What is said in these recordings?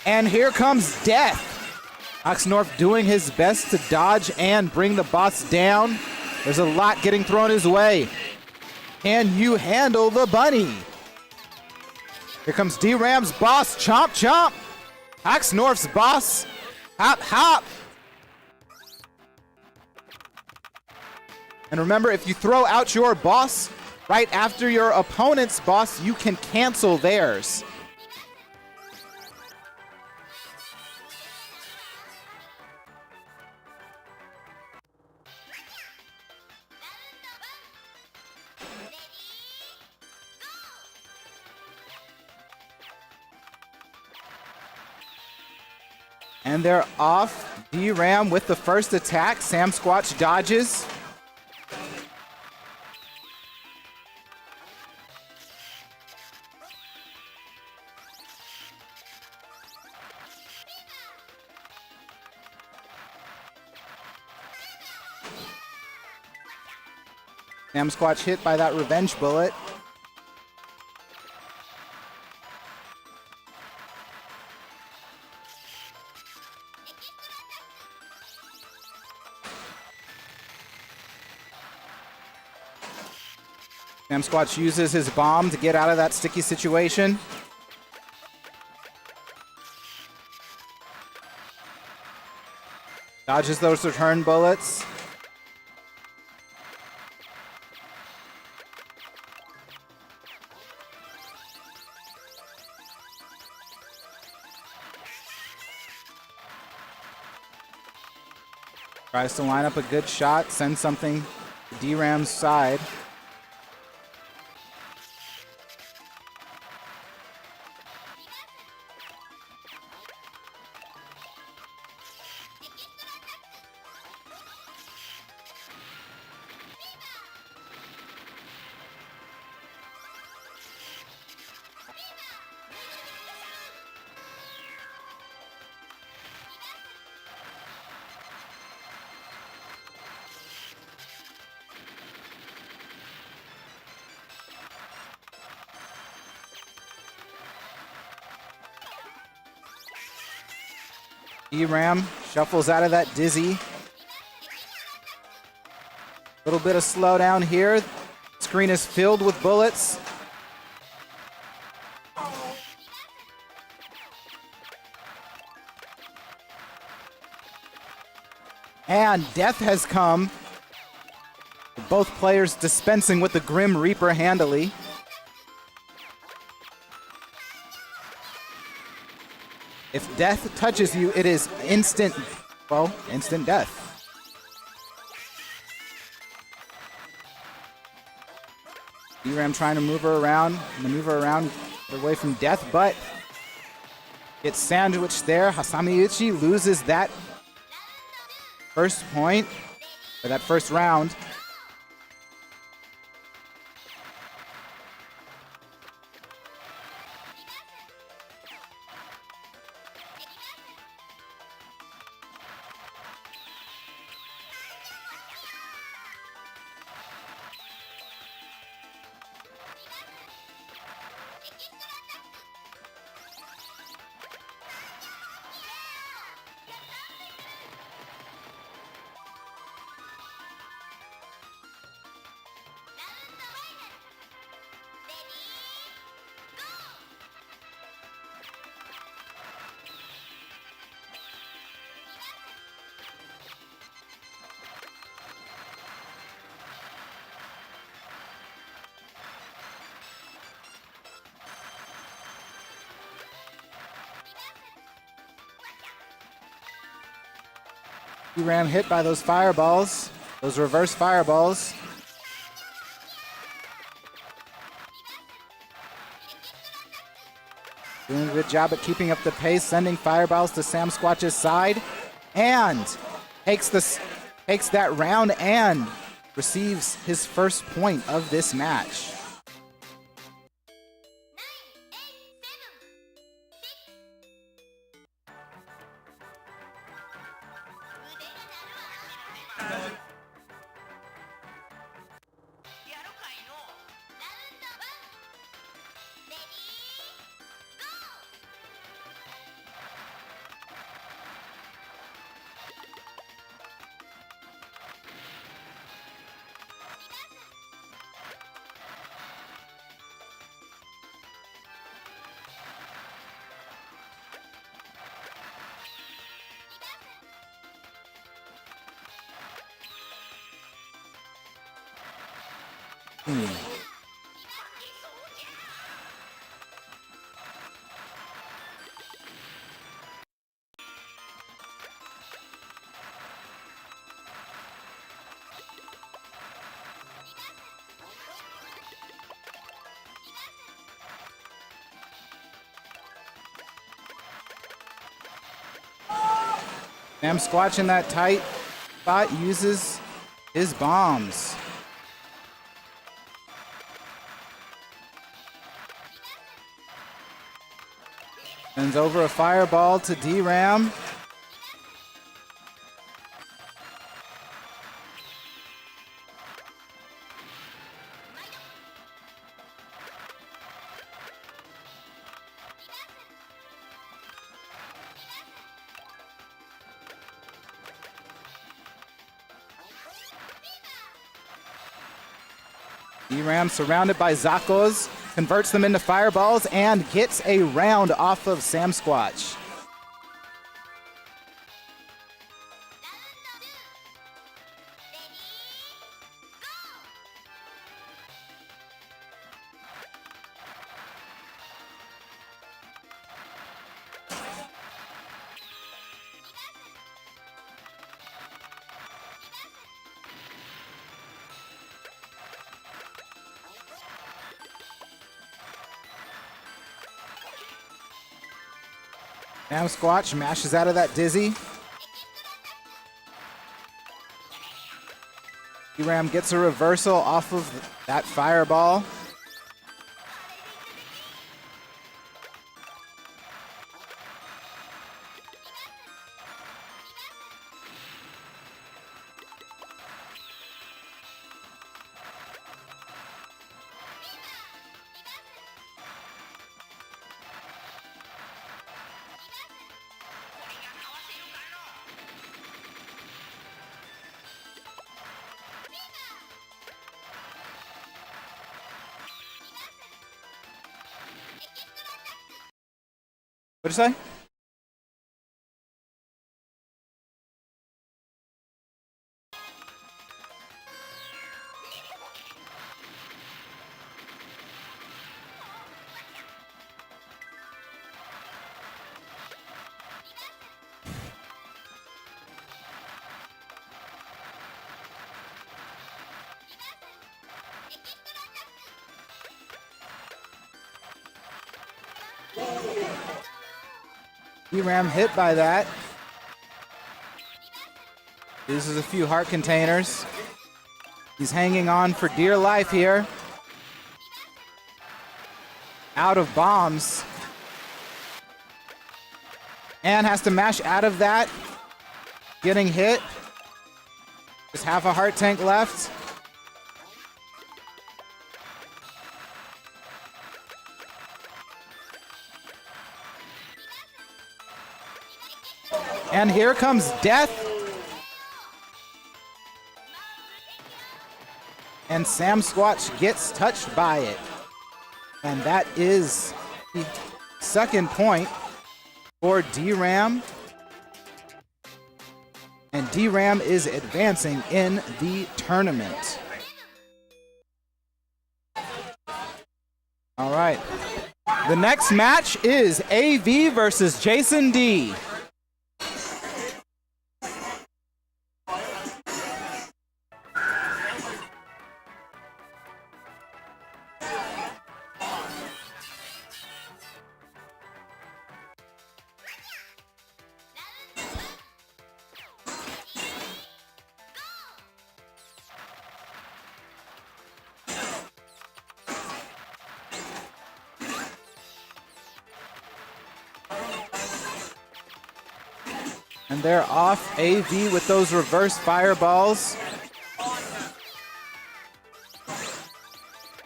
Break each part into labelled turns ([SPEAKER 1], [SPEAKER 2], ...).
[SPEAKER 1] And here comes Death. HOXNORF doing his best to dodge and bring the boss down. There's a lot getting thrown his way. Can you handle the bunny? Here comes DERAM's boss. Chomp, chomp. HOXNORF's boss. Hop, hop. And remember, if you throw out your boss right after your opponent's boss, you can cancel theirs. And they're off. DERAM with the first attack. SAMQUATCH dodges. SAMQUATCH hit by that revenge bullet. SAMQUATCH uses his bomb to get out of that sticky situation. Dodges those return bullets. Tries to line up a good shot, send something to DERAM's side. DERAM shuffles out of that dizzy. Little bit of slowdown here. Screen is filled with bullets. And death has come. Both players dispensing with the Grim Reaper handily. If death touches you, it is instant, well, instant death. DERAM trying to maneuver around away from death, but gets sandwiched there. Hasamiuchi loses that first point, or that first round. DERAM hit by those fireballs, those reverse fireballs. Doing a good job at keeping up the pace, sending fireballs to SAMQUATCH's side, and takes that round and receives his first point of this match. SAMQUATCH in that tight spot uses his bombs. Sends over a fireball to DERAM. DERAM surrounded by Zakos, converts them into fireballs and gets a round off of SAMQUATCH. SAMQUATCH mashes out of that dizzy. DERAM gets a reversal off of that fireball. What'd you say? DERAM hit by that. Uses a few heart containers. He's hanging on for dear life here. Out of bombs. And has to mash out of that. Getting hit. Just half a heart tank left. And here comes death. And SAMQUATCH gets touched by it. And that is the second point for DERAM. And DERAM is advancing in the tournament. All right. The next match is AV versus Jason D. And they're off AV with those reverse fireballs.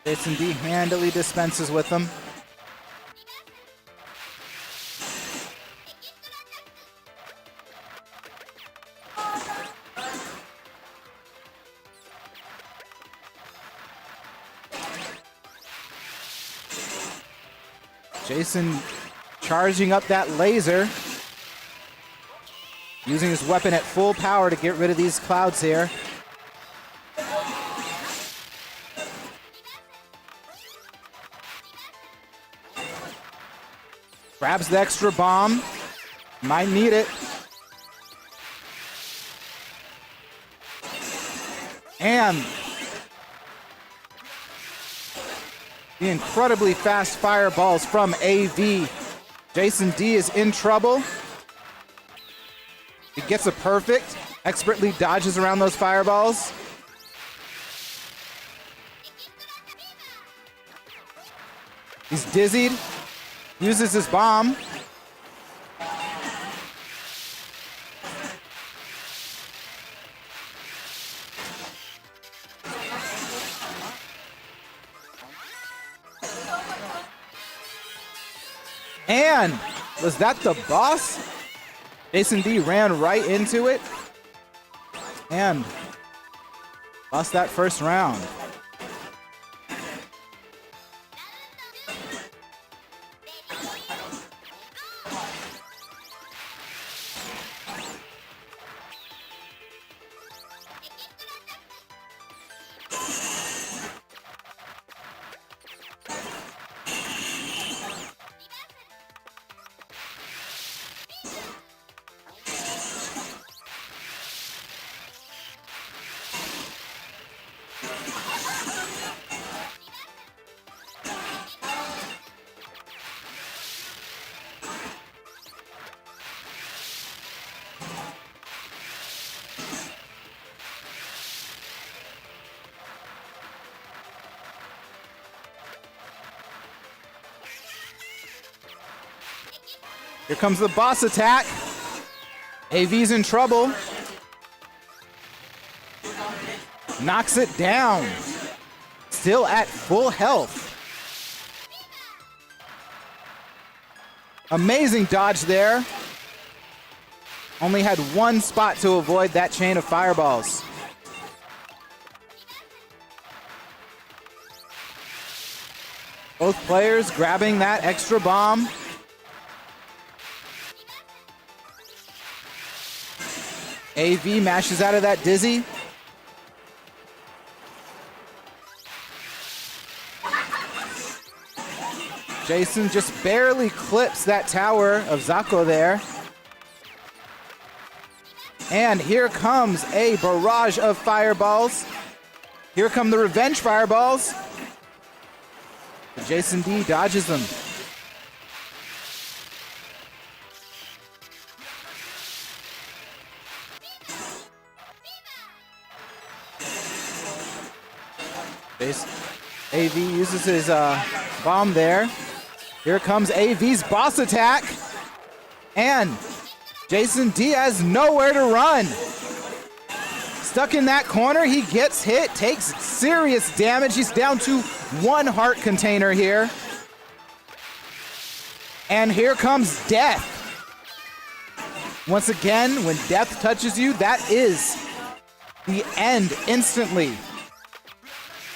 [SPEAKER 1] Jason D handily dispenses with them. Jason charging up that laser. Using his weapon at full power to get rid of these clouds here. Grabs the extra bomb. Might need it. And the incredibly fast fireballs from AV. Jason D is in trouble. He gets a perfect. Expertly dodges around those fireballs. He's dizzied. Uses his bomb. And was that the boss? Jason D ran right into it and lost that first round. Here comes the boss attack. AV's in trouble. Knocks it down. Still at full health. Amazing dodge there. Only had one spot to avoid that chain of fireballs. Both players grabbing that extra bomb. AV mashes out of that dizzy. Jason just barely clips that tower of Zako there. And here comes a barrage of fireballs. Here come the revenge fireballs. But Jason D dodges them. AV uses his bomb there. Here comes AV's boss attack. And Jason D has nowhere to run. Stuck in that corner, he gets hit, takes serious damage. He's down to one heart container here. And here comes death. Once again, when death touches you, that is the end instantly.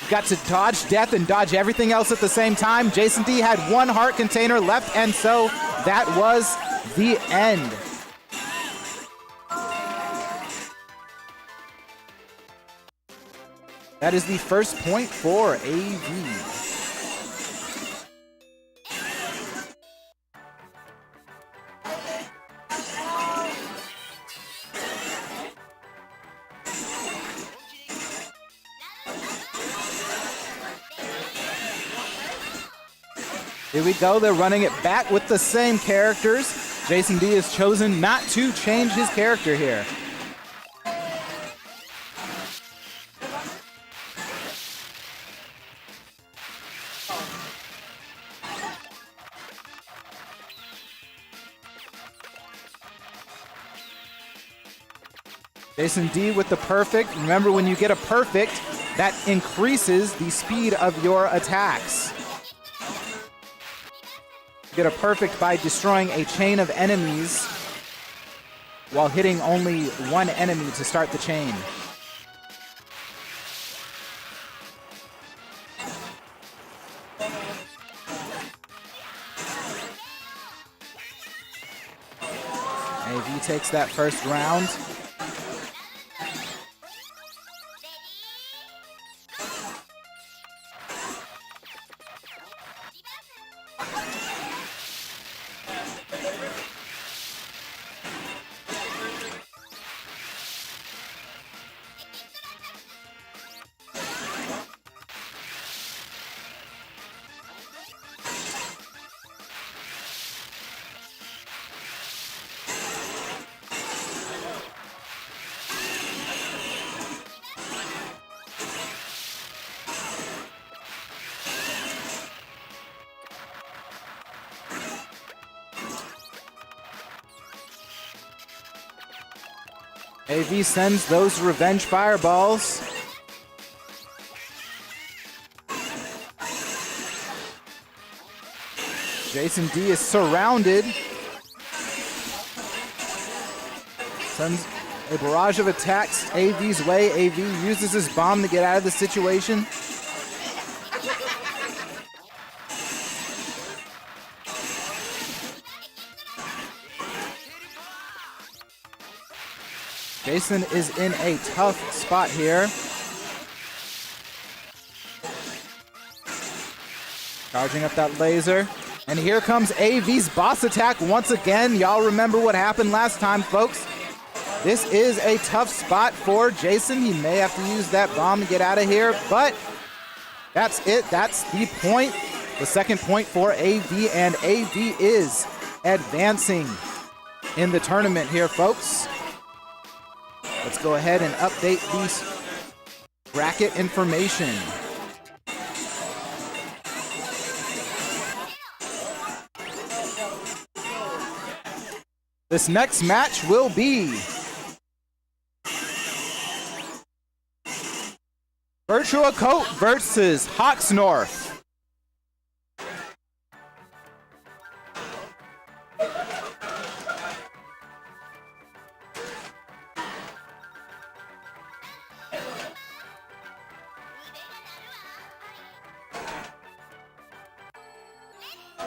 [SPEAKER 1] Got to dodge death and dodge everything else at the same time. Jason D had one heart container left, and so that was the end. That is the first point for AV. Here we go, they're running it back with the same characters. Jason D has chosen not to change his character here. Jason D with the perfect. Remember, when you get a perfect, that increases the speed of your attacks. Get a perfect by destroying a chain of enemies while hitting only one enemy to start the chain. AV takes that first round. AV sends those revenge fireballs. Jason D is surrounded. Sends a barrage of attacks AV's way. AV uses his bomb to get out of the situation. Jason is in a tough spot here. Charging up that laser. And here comes AV's boss attack once again. Y'all remember what happened last time, folks. This is a tough spot for Jason. He may have to use that bomb to get out of here, but that's it. That's the point. The second point for AV, and AV is advancing in the tournament here, folks. Let's go ahead and update these bracket information. This next match will be VIRTUA Coat versus HOXNORF.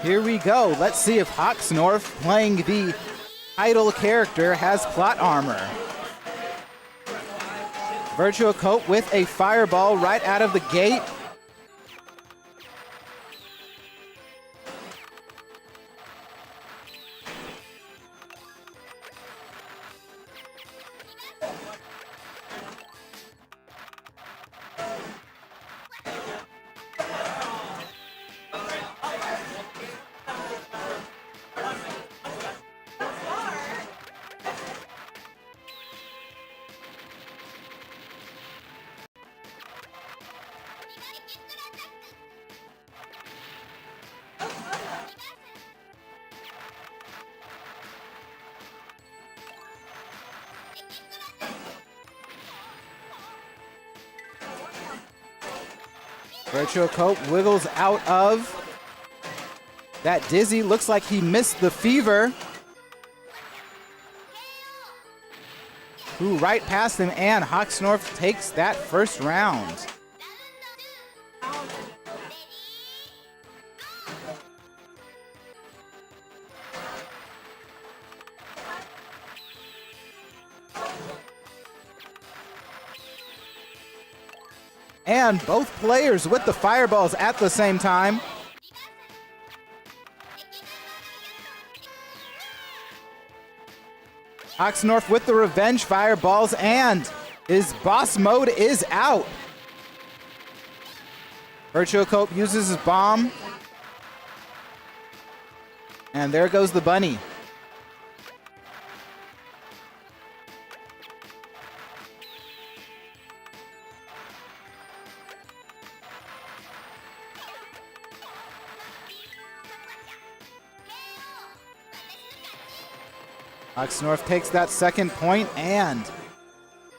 [SPEAKER 1] Here we go. Let's see if HOXNORF, playing the title character, has plot armor. VIRTUA Coat with a fireball right out of the gate. VIRTUA Coat wiggles out of that dizzy. Looks like he missed the fever. Who right past him, and HOXNORF takes that first round. And both players with the fireballs at the same time. HOXNORF with the revenge fireballs, and his boss mode is out. VIRTUA Coat uses his bomb. And there goes the bunny. HOXNORF takes that second point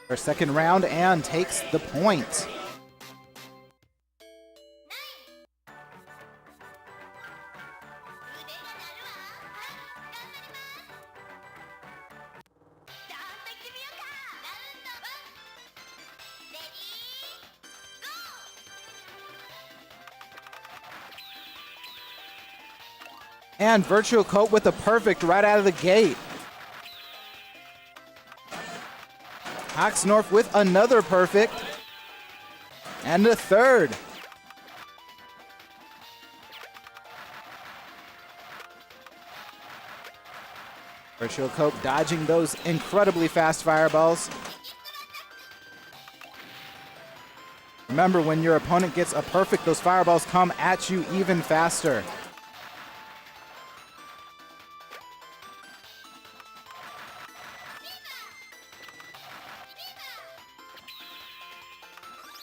[SPEAKER 1] or second round and takes the point. And VIRTUA Coat with a perfect right out of the gate. HOXNORF with another perfect. And a third. VIRTUA Coat dodging those incredibly fast fireballs. Remember, when your opponent gets a perfect, those fireballs come at you even faster.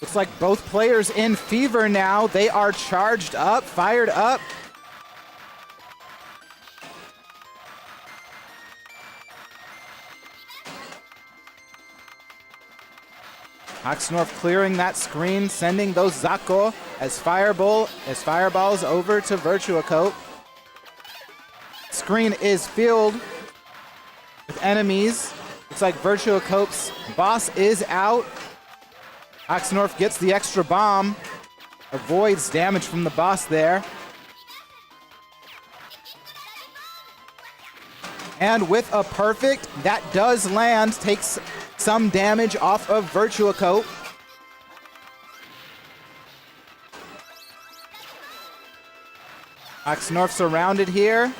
[SPEAKER 1] Looks like both players in fever now. They are charged up, fired up. HOXNORF clearing that screen, sending those Zako as fireballs over to VIRTUA Cope. Screen is filled with enemies. Looks like VIRTUA Cope's boss is out. HOXNORF gets the extra bomb, avoids damage from the boss there. And with a perfect, that does land, takes some damage off of VIRTUA Cope. HOXNORF surrounded here.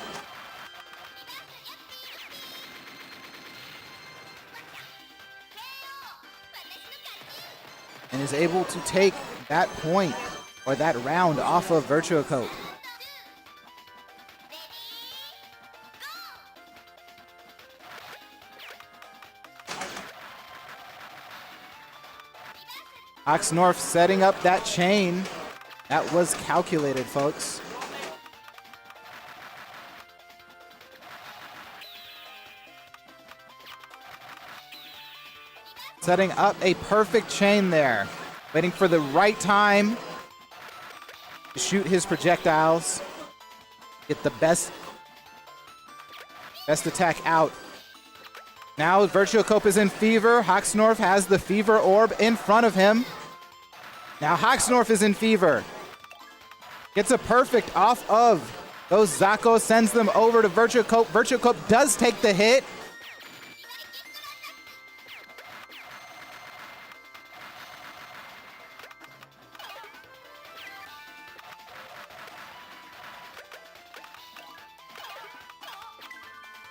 [SPEAKER 1] And is able to take that point, or that round, off of VIRTUA Cope. HOXNORF setting up that chain. That was calculated, folks. Setting up a perfect chain there. Waiting for the right time to shoot his projectiles. Get the best attack out. Now VIRTUA Cope is in fever. HOXNORF has the fever orb in front of him. Now HOXNORF is in fever. Gets a perfect off of those Zako, sends them over to VIRTUA Cope. VIRTUA Cope does take the hit.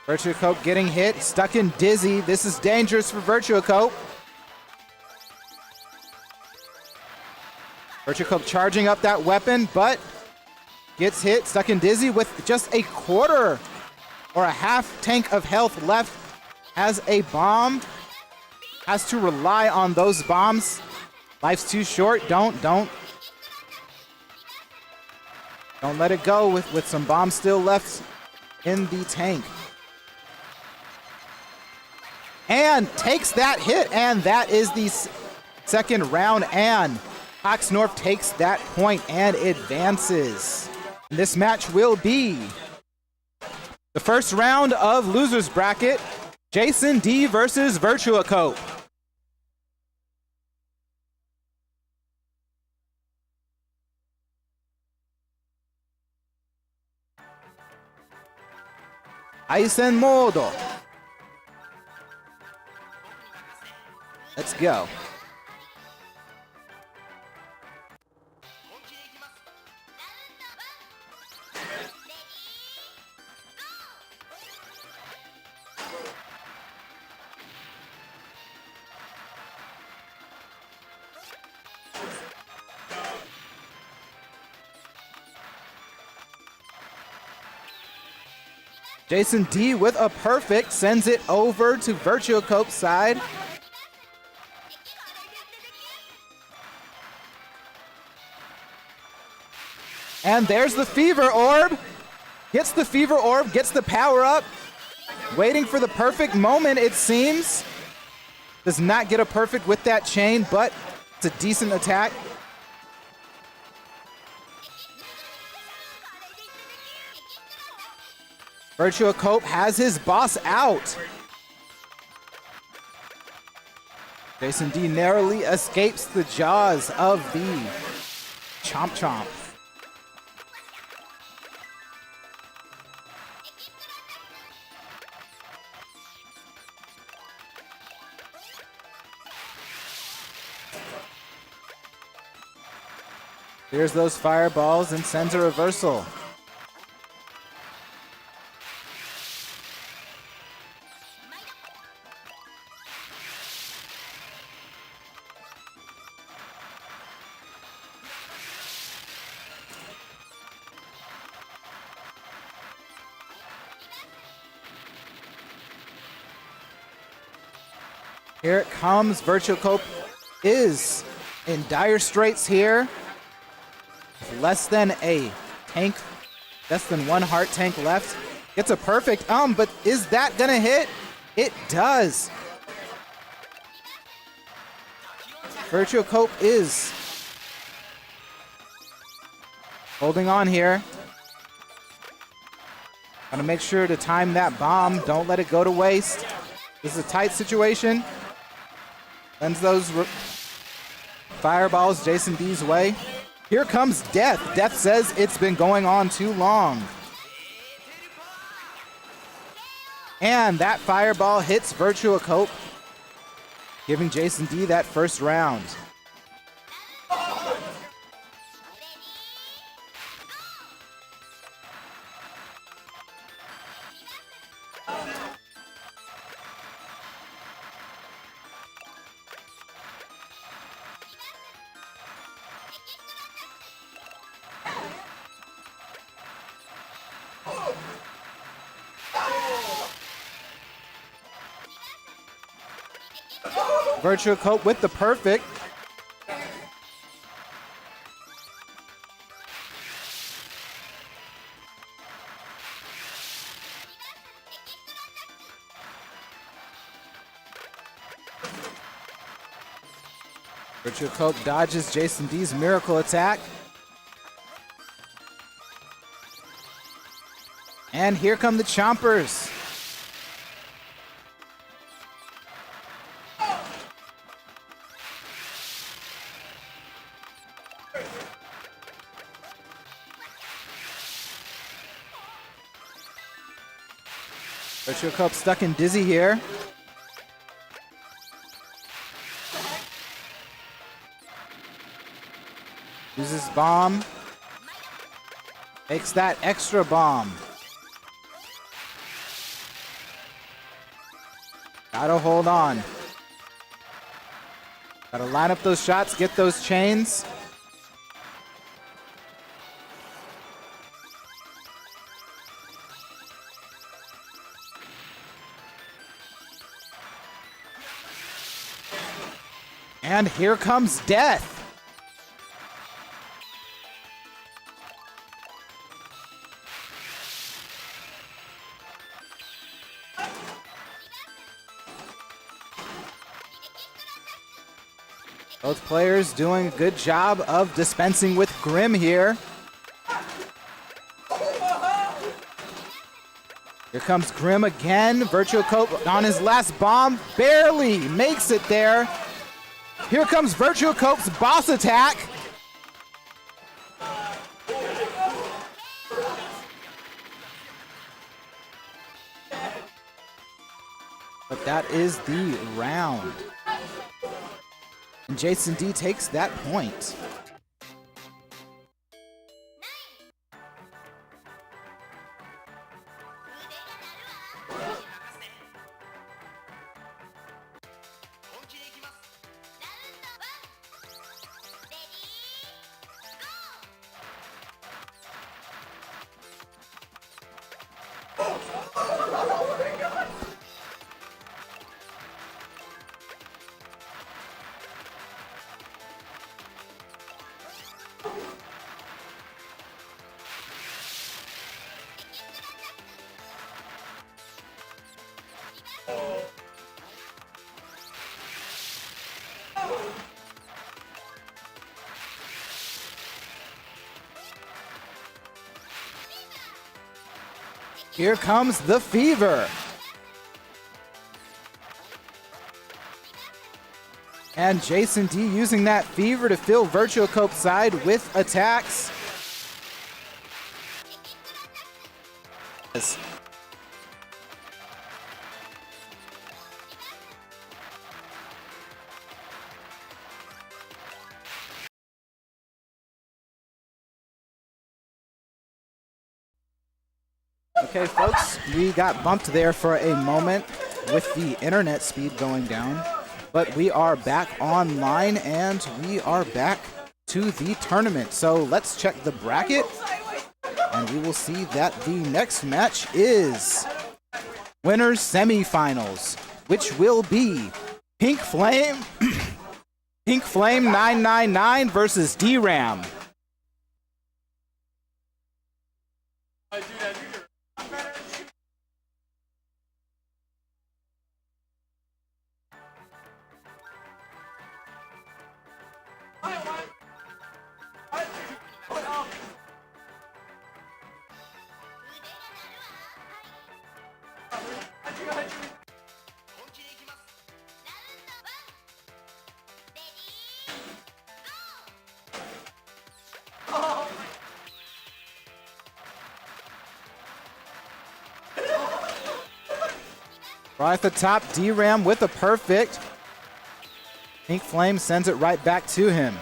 [SPEAKER 1] VIRTUA Cope getting hit, stuck in dizzy. This is dangerous for VIRTUA Cope. VIRTUA Cope charging up that weapon, but gets hit, stuck in dizzy with just a quarter or a half tank of health left. Has a bomb. Has to rely on those bombs. Life's too short. Don't let it go with some bombs still left in the tank. And takes that hit, and that is the second round, and HOXNORF takes that point and advances. This match will be the first round of losers bracket, Jason D versus VIRTUA Cope. Aisen modo. Let's go. Jason D with a perfect sends it over to VIRTUA Cope's side. And there's the fever orb. Gets the fever orb, gets the power up. Waiting for the perfect moment, it seems. Does not get a perfect with that chain, but it's a decent attack. VIRTUA Cope has his boss out. Jason D narrowly escapes the jaws of the Chomp Chomp. Here's those fireballs and sends a reversal. Here it comes. VIRTUA Cope is in dire straits here. Less than a tank, less than one heart tank left. Gets a perfect, but is that gonna hit? It does. Virtua Cope is holding on here. Gotta make sure to time that bomb. Don't let it go to waste. This is a tight situation. Sends those fireballs Jason D's way. Here comes Death. Death says it's been going on too long. And that fireball hits Virtua Cope, giving Jason D that first round. Virtua Cope with the perfect. Virtua Cope dodges Jason D's miracle attack. And here come the Chompers. Virtua Cope stuck in Dizzy here. Uses bomb. Takes that extra bomb. Gotta hold on. Gotta line up those shots, get those chains. And here comes Death. Both players doing a good job of dispensing with Grim here. Here comes Grim again. Virtua Cope on his last bomb. Barely makes it there. Here comes Virtua Cope's boss attack. But that is the round. And Jason D takes that point. Here comes the Fever. And Jason D using that Fever to fill Virtua Cope's side with attacks. Okay, folks, we got bumped there for a moment with the internet speed going down, but we are back online and we are back to the tournament. So let's check the bracket, and we will see that the next match is winners semifinals, which will be Pink Flame, Pink Flame 999 versus DERAM. Right at the top, DERAM with a perfect. Pink Flame sends it right back to him.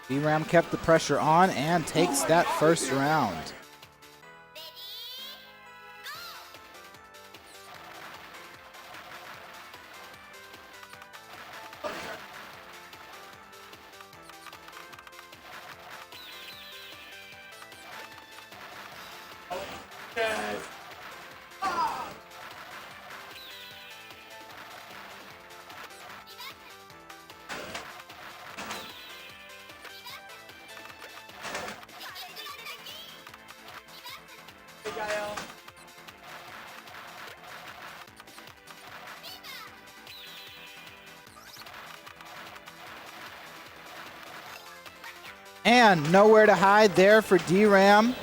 [SPEAKER 1] DERAM kept the pressure on and takes that first round. And nowhere to hide there for DERAM.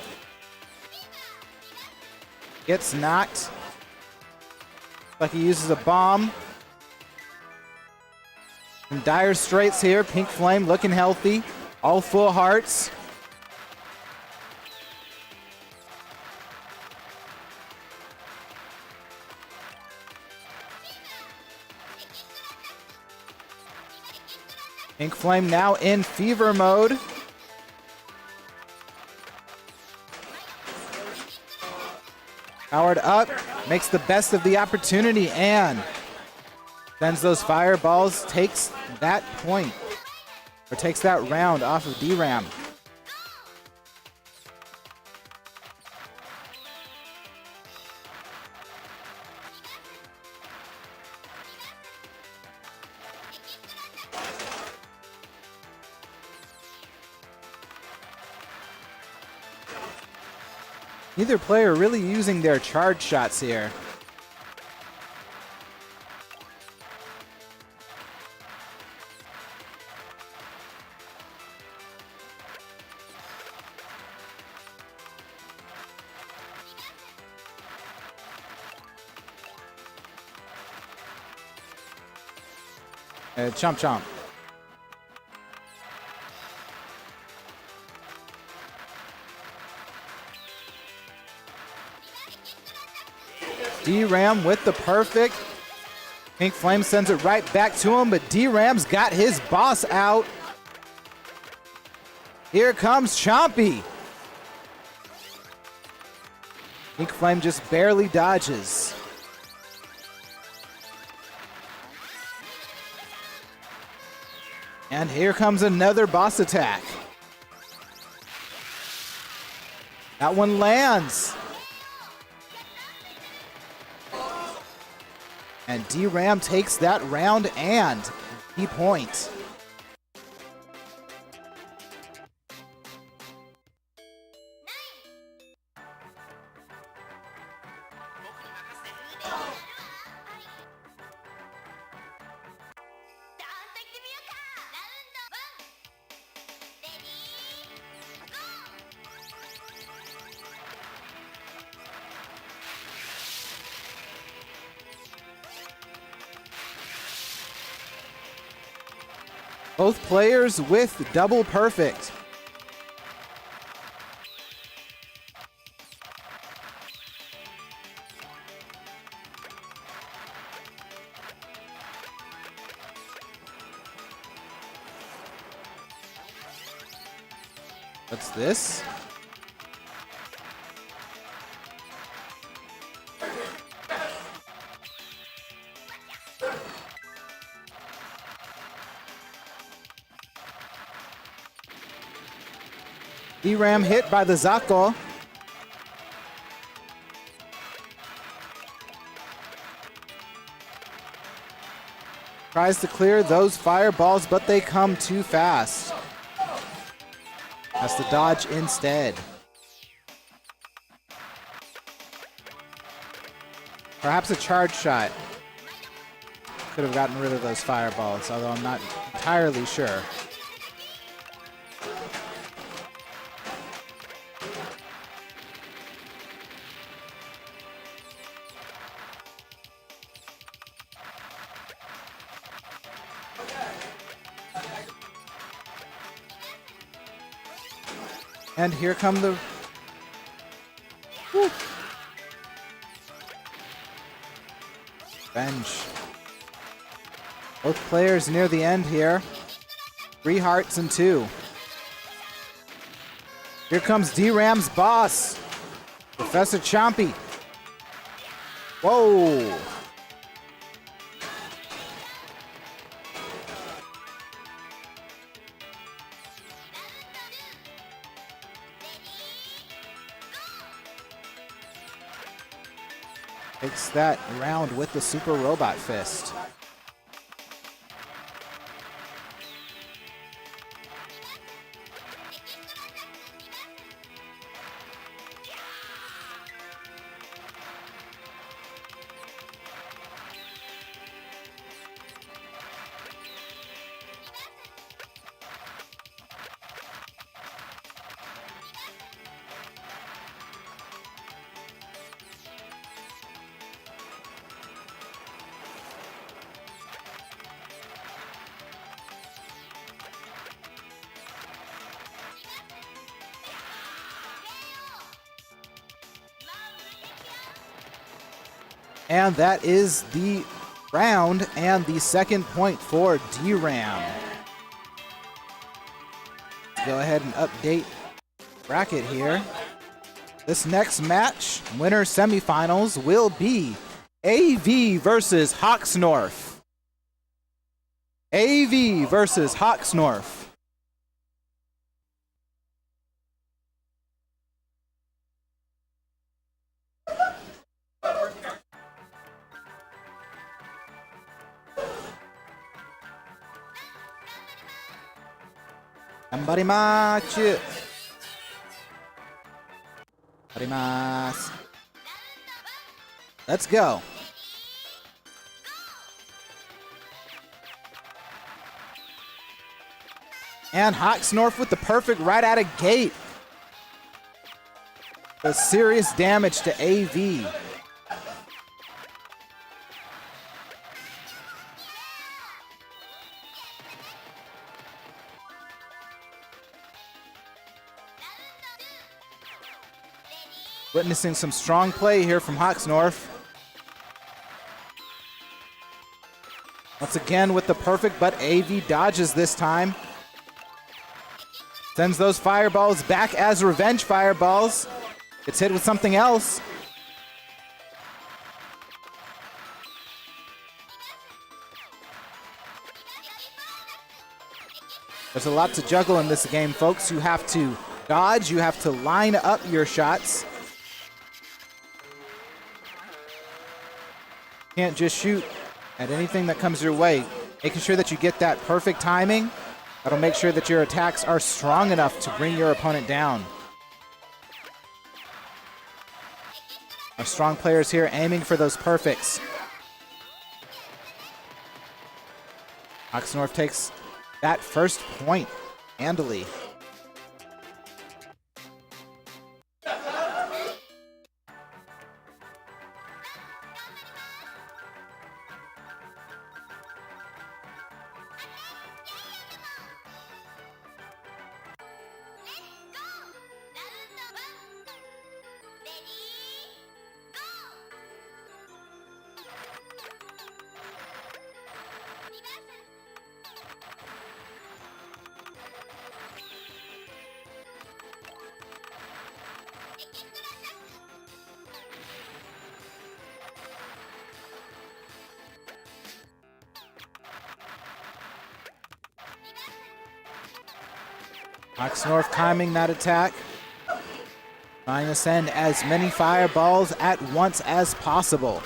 [SPEAKER 1] Gets knocked. Like he uses a bomb. In dire straits here. Pink Flame looking healthy. All full hearts. Pink Flame now in fever mode. Powered up, makes the best of the opportunity and sends those fireballs, takes that point, or takes that round off of DERAM. Neither player really using their charge shots here. Chomp chomp. DERAM with the perfect. Pink Flame sends it right back to him, but DERAM's got his boss out. Here comes Chompy. Pink Flame just barely dodges. And here comes another boss attack. That one lands. And DERAM takes that round and the point. Both players with double perfect. What's this? DERAM hit by the Zako. Tries to clear those fireballs, but they come too fast. Has to dodge instead. Perhaps a charge shot could have gotten rid of those fireballs, although I'm not entirely sure. And here come the... Woo. Bench. Both players near the end here. 3 hearts and 2. Here comes DERAM's boss, Professor Chompy. Whoa! Takes that round with the Super Robot Fist. And that is the round and the second point for DERAM. Let's go ahead and update bracket here. This next match, winner semifinals, will be AV versus HOXNORF. AV versus HOXNORF. Gambarimasu. Gambarimasu. Let's go. And HOXNORF with the perfect right out of gate. Does serious damage to AV. Witnessing some strong play here from HOXNORF. Once again with the perfect, but AV dodges this time. Sends those fireballs back as revenge fireballs. Gets hit with something else. There's a lot to juggle in this game, folks. You have to dodge, you have to line up your shots. Can't just shoot at anything that comes your way. Making sure that you get that perfect timing. That'll make sure that your attacks are strong enough to bring your opponent down. Our strong players here aiming for those perfects. HOXNORF takes that first point handily. HOXNORF timing that attack. Trying to send as many fireballs at once as possible.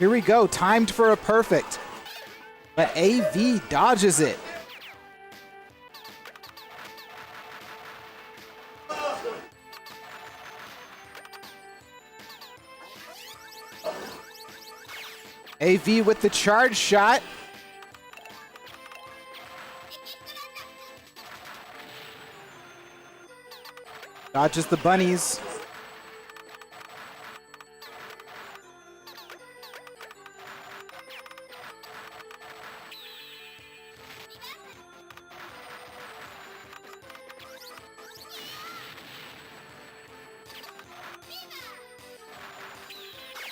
[SPEAKER 1] Here we go, timed for a perfect. But AV dodges it. AV with the charge shot. Dodges the bunnies.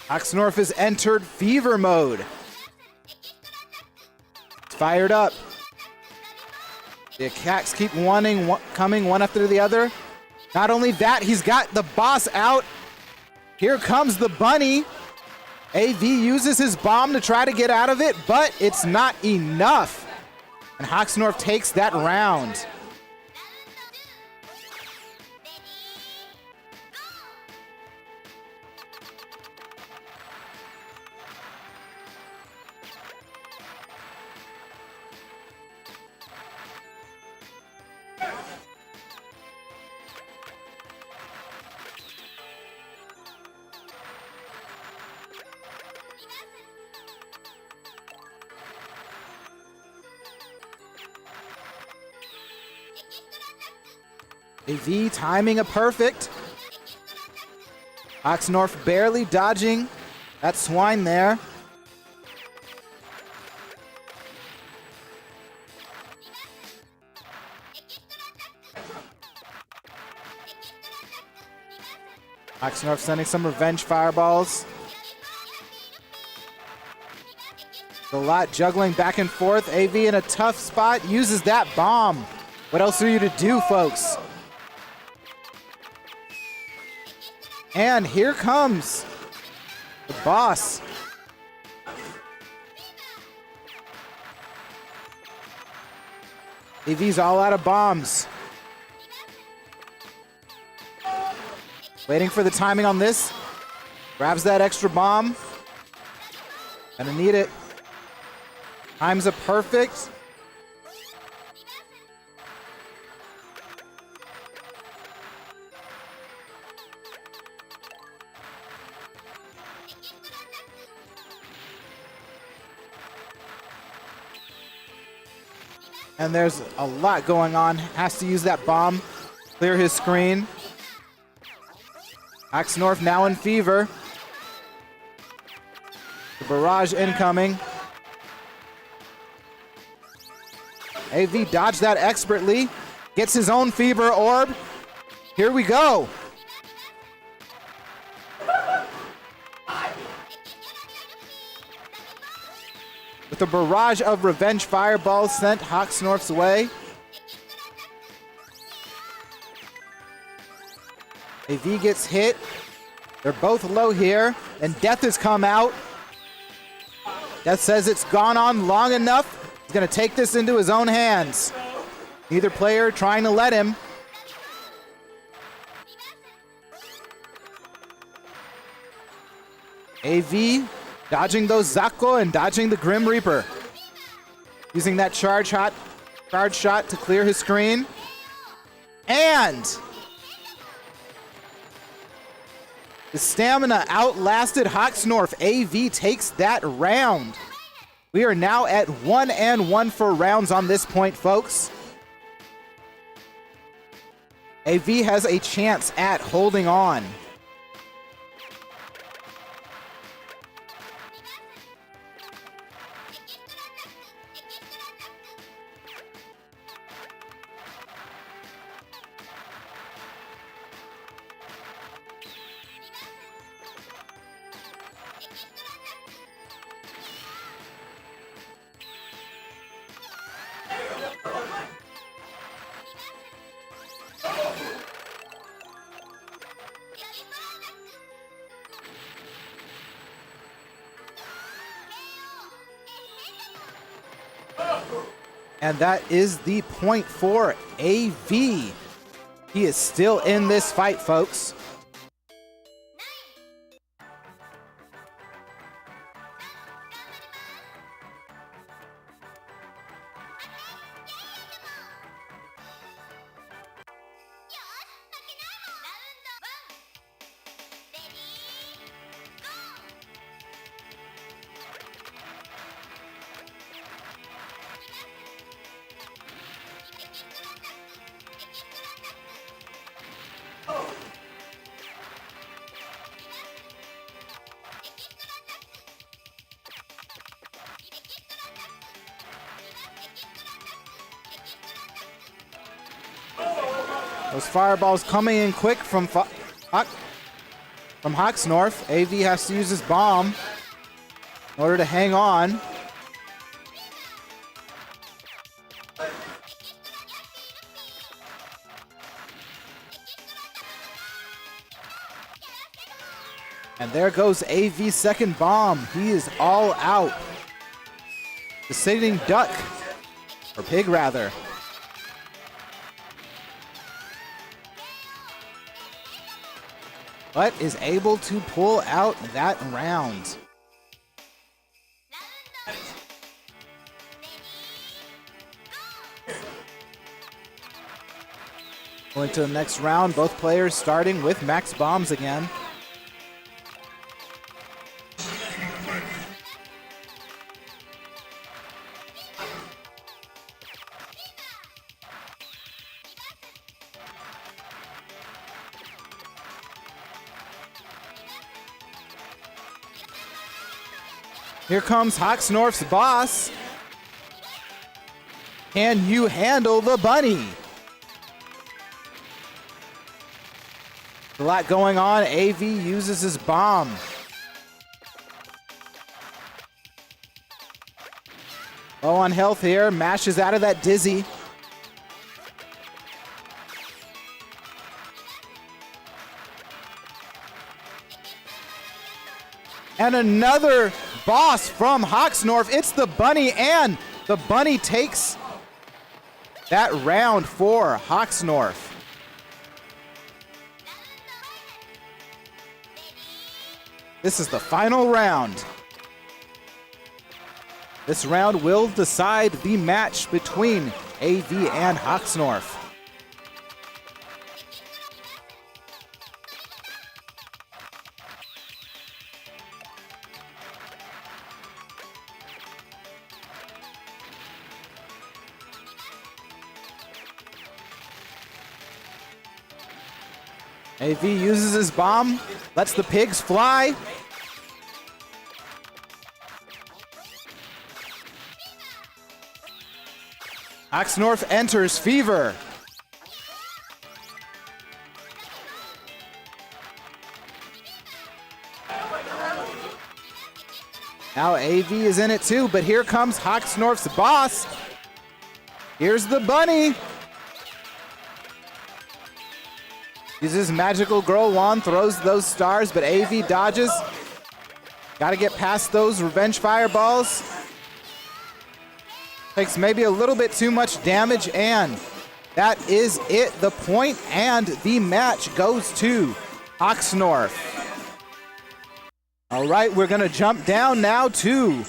[SPEAKER 1] HOXNORF has entered fever mode. It's fired up. The attacks keep coming one after the other. Not only that, he's got the boss out. Here comes the bunny. AV uses his bomb to try to get out of it, but it's not enough. And HOXNORF takes that round. AV timing a perfect. HOXNORF barely dodging that swine there. HOXNORF sending some revenge fireballs. A lot juggling back and forth. AV in a tough spot, uses that bomb. What else are you to do, folks? And here comes the boss. AV's all out of bombs. Waiting for the timing on this. Grabs that extra bomb. Gonna need it. Times a perfect. And there's a lot going on. Has to use that bomb. Clear his screen. HOXNORF now in fever. The barrage incoming. AV dodged that expertly. Gets his own fever orb. Here we go. With a barrage of revenge fireballs sent HOXNORF's way. AV gets hit. They're both low here, and Death has come out. Death says it's gone on long enough. He's gonna take this into his own hands. Neither player trying to let him. AV dodging those Zako and dodging the Grim Reaper. Using that charge shot to clear his screen. And the stamina outlasted HOXNORF. AV takes that round. We are now at 1-1 for rounds on this point, folks. AV has a chance at holding on. And that is the point for AV. He is still in this fight, folks. Those fireballs coming in quick from HOXNORF. AV has to use his bomb in order to hang on. And there goes AV's second bomb. He is all out. The sitting duck, or pig rather. But is able to pull out that round. Going to the next round, both players starting with max bombs again. Here comes HOXNORF's boss. Can you handle the bunny? A lot going on. AV uses his bomb. Low on health here. Mashes out of that dizzy. And another boss from HOXNORF. It's the bunny, and the bunny takes that round for HOXNORF. This is the final round. This round will decide the match between AV and HOXNORF. AV uses his bomb, lets the pigs fly. HOXNORF enters Fever. Now AV is in it too, but here comes HOXNORF's boss. Here's the bunny. Uses magical girl wand, throws those stars, but AV dodges. Gotta get past those revenge fireballs. Takes maybe a little bit too much damage, and that is it. The point and the match goes to HOXNORF. All right, we're gonna jump down now to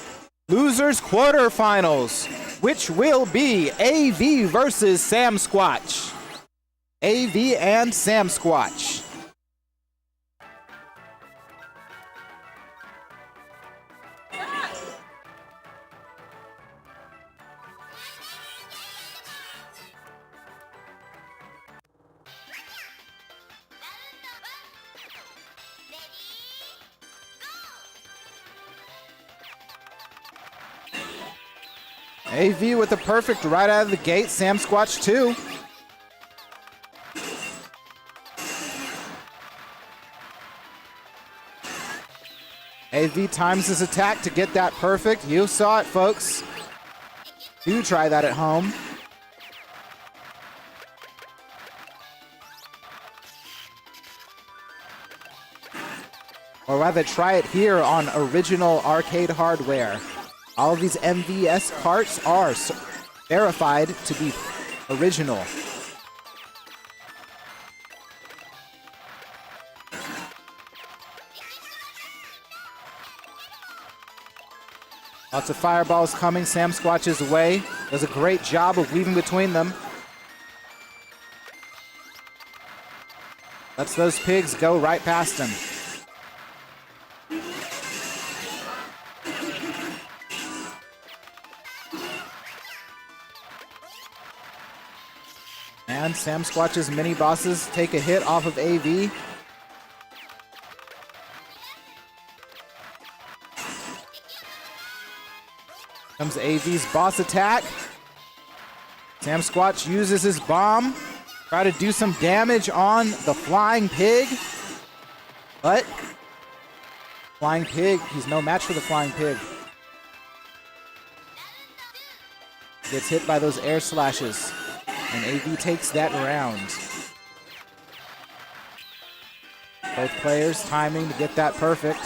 [SPEAKER 1] losers quarterfinals, which will be AV versus SAMQUATCH. AV and SAMQUATCH. AV with the perfect right out of the gate. SAMQUATCH too. AV times his attack to get that perfect. You saw it, folks. Do try that at home. Or rather, try it here on original arcade hardware. All of these MVS carts are verified to be original. Lots of fireballs coming SAMQUATCH's way. Does a great job of weaving between them. Lets those pigs go right past him. And SAMQUATCH's mini bosses take a hit off of AV. Comes AV's boss attack. SAMQUATCH uses his bomb. Try to do some damage on the Flying Pig. But Flying Pig, he's no match for the Flying Pig. Gets hit by those air slashes. And AV takes that round. Both players timing to get that perfect.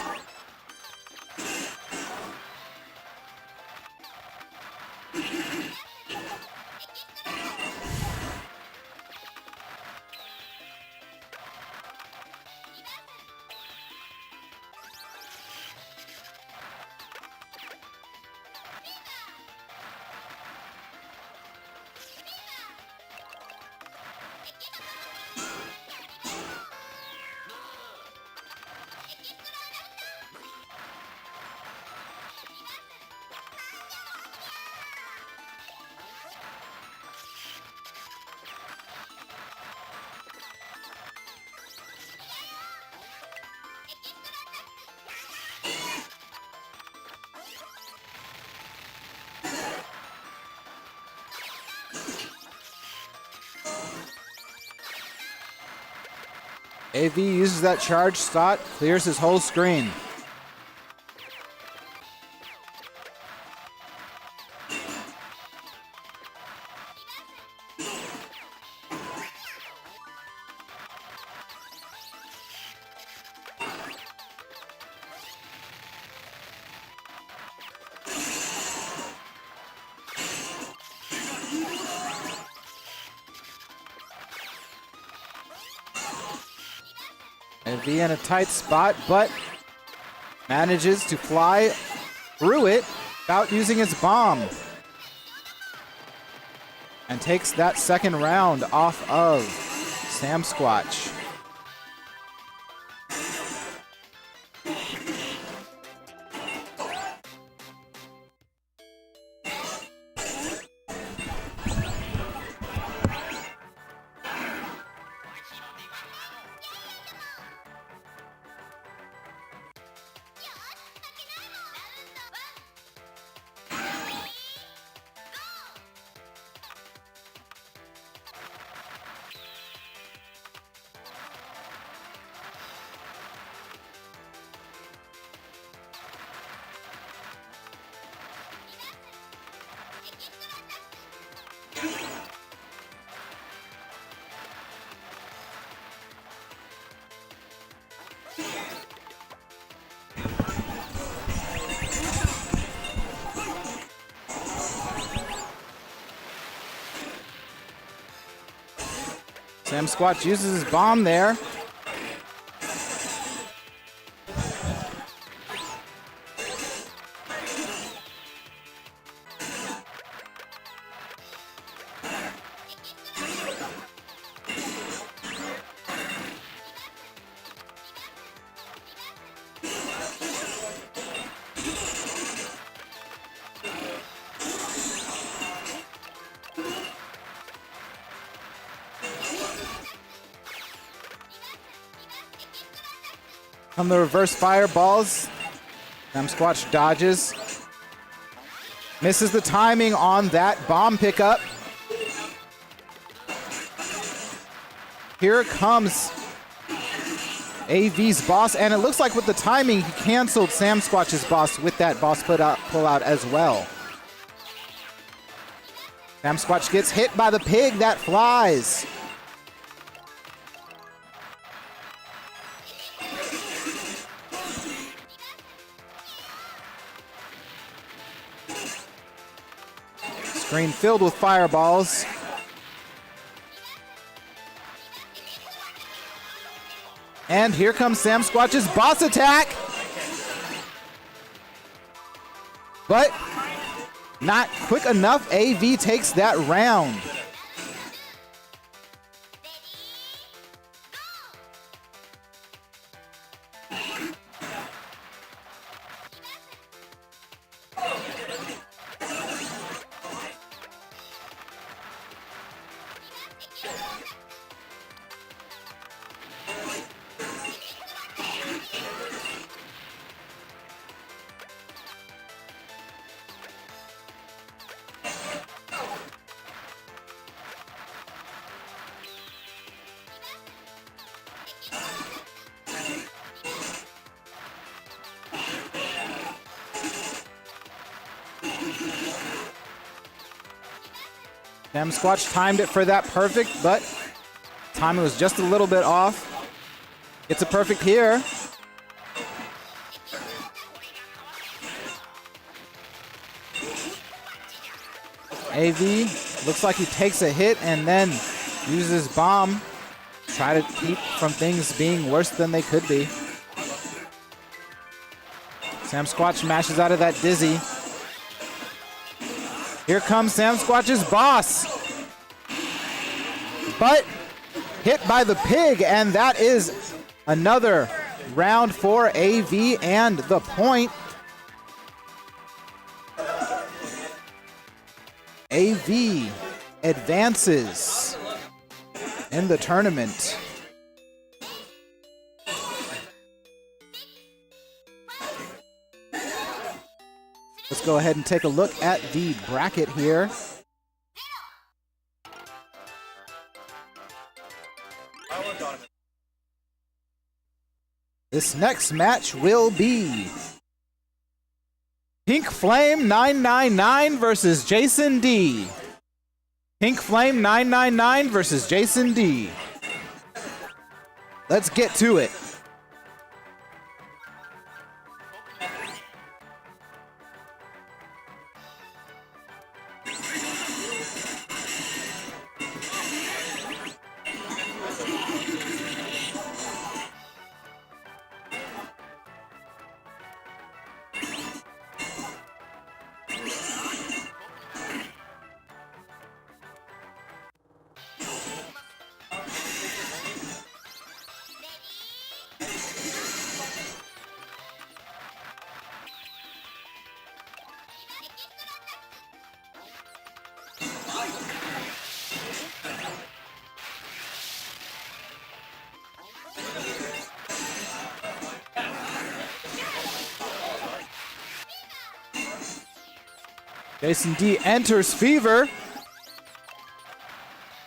[SPEAKER 1] AV uses that charge slot, clears his whole screen. AV in a tight spot, but manages to fly through it without using his bomb. And takes that second round off of SAMQUATCH. SAMQUATCH uses his bomb there. Come the reverse fireballs. SAMQUATCH dodges. Misses the timing on that bomb pickup. Here comes AV's boss, and it looks like with the timing, he canceled SAMQUATCH's boss with that boss pull out as well. SAMQUATCH gets hit by the pig that flies. Screen filled with fireballs. And here comes SAMQUATCH's boss attack. But not quick enough. AV takes that round. SAMQUATCH timed it for that perfect, but timing was just a little bit off. Gets a perfect here. AV looks like he takes a hit and then uses bomb. Try to keep from things being worse than they could be. SAMQUATCH mashes out of that dizzy. Here comes SAMQUATCH's boss. But hit by the pig, and that is another round for AV and the point. AV advances in the tournament. Let's go ahead and take a look at the bracket here. This next match will be Pink Flame 999 versus Jason D. Pink Flame 999 versus Jason D. Let's get to it. Jason D enters Fever.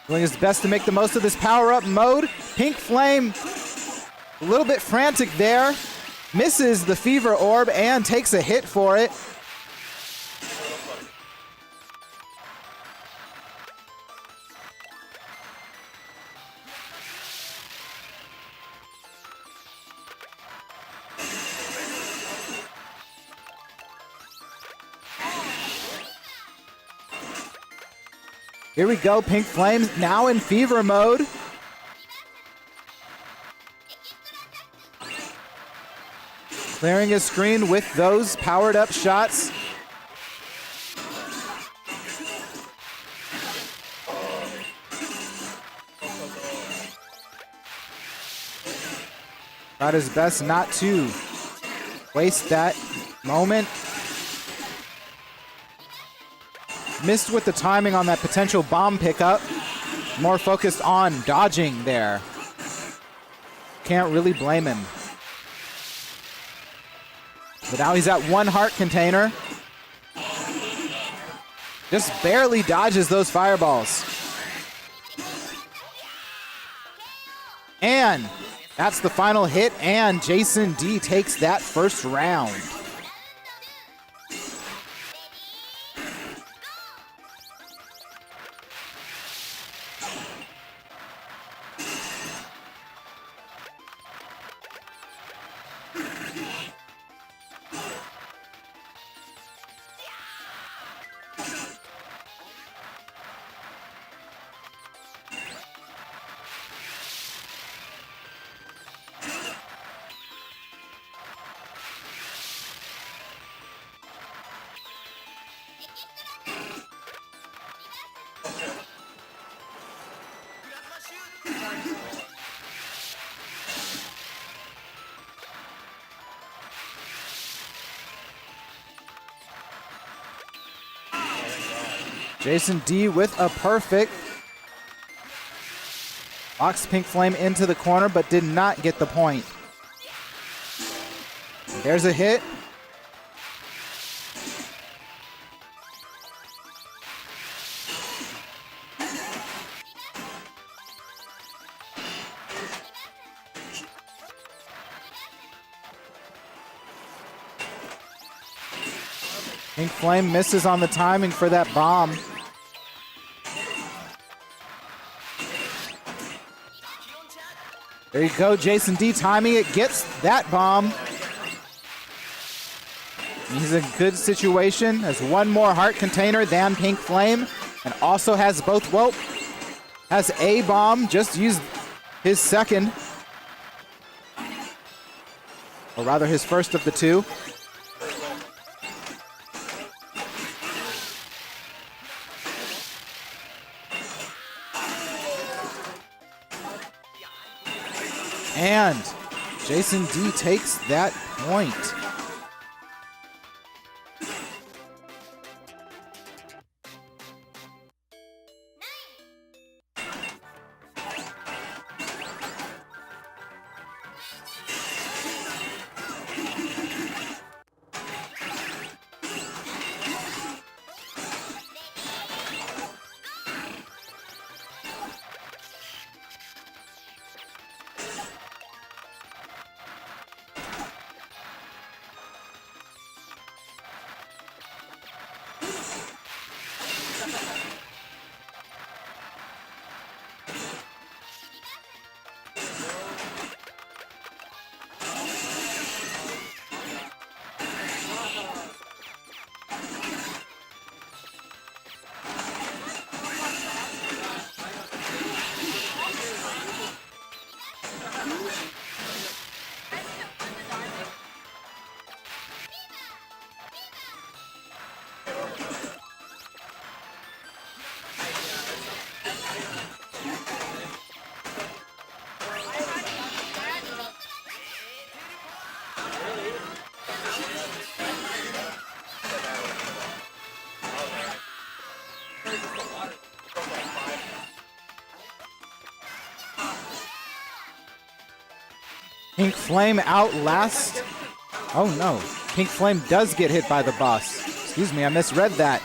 [SPEAKER 1] Doing his best to make the most of this power-up mode. Pink Flame, a little bit frantic there. Misses the Fever Orb and takes a hit for it. Here we go, Pink Flame now in Fever mode. Clearing his screen with those powered up shots. Tried his best not to waste that moment. Missed with the timing on that potential bomb pickup. More focused on dodging there. Can't really blame him. But now he's at one heart container. Just barely dodges those fireballs. And that's the final hit, and Jason D takes that first round. Jason D with a perfect. Locks Pink Flame into the corner, but did not get the point. There's a hit. Pink Flame misses on the timing for that bomb. There you go, Jason D timing it, gets that bomb. He's in a good situation. Has one more heart container than Pink Flame, and also has both, well, has a bomb, just used his second. Or rather his first of the two. And Jason D takes that point. Pink Flame outlasts. Oh no, Pink Flame does get hit by the boss. Excuse me, I misread that.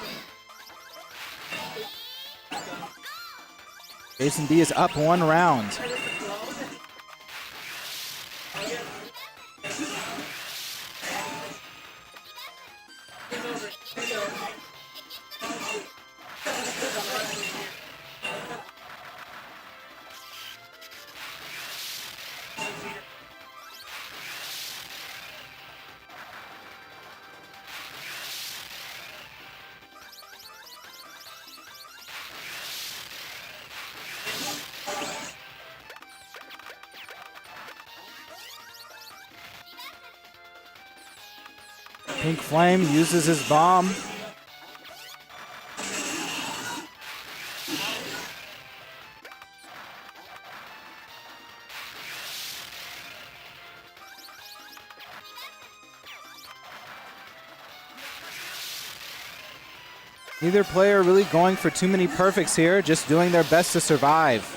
[SPEAKER 1] Jason D is up one round. Pink Flame uses his bomb. Neither player really going for too many perfects here, just doing their best to survive.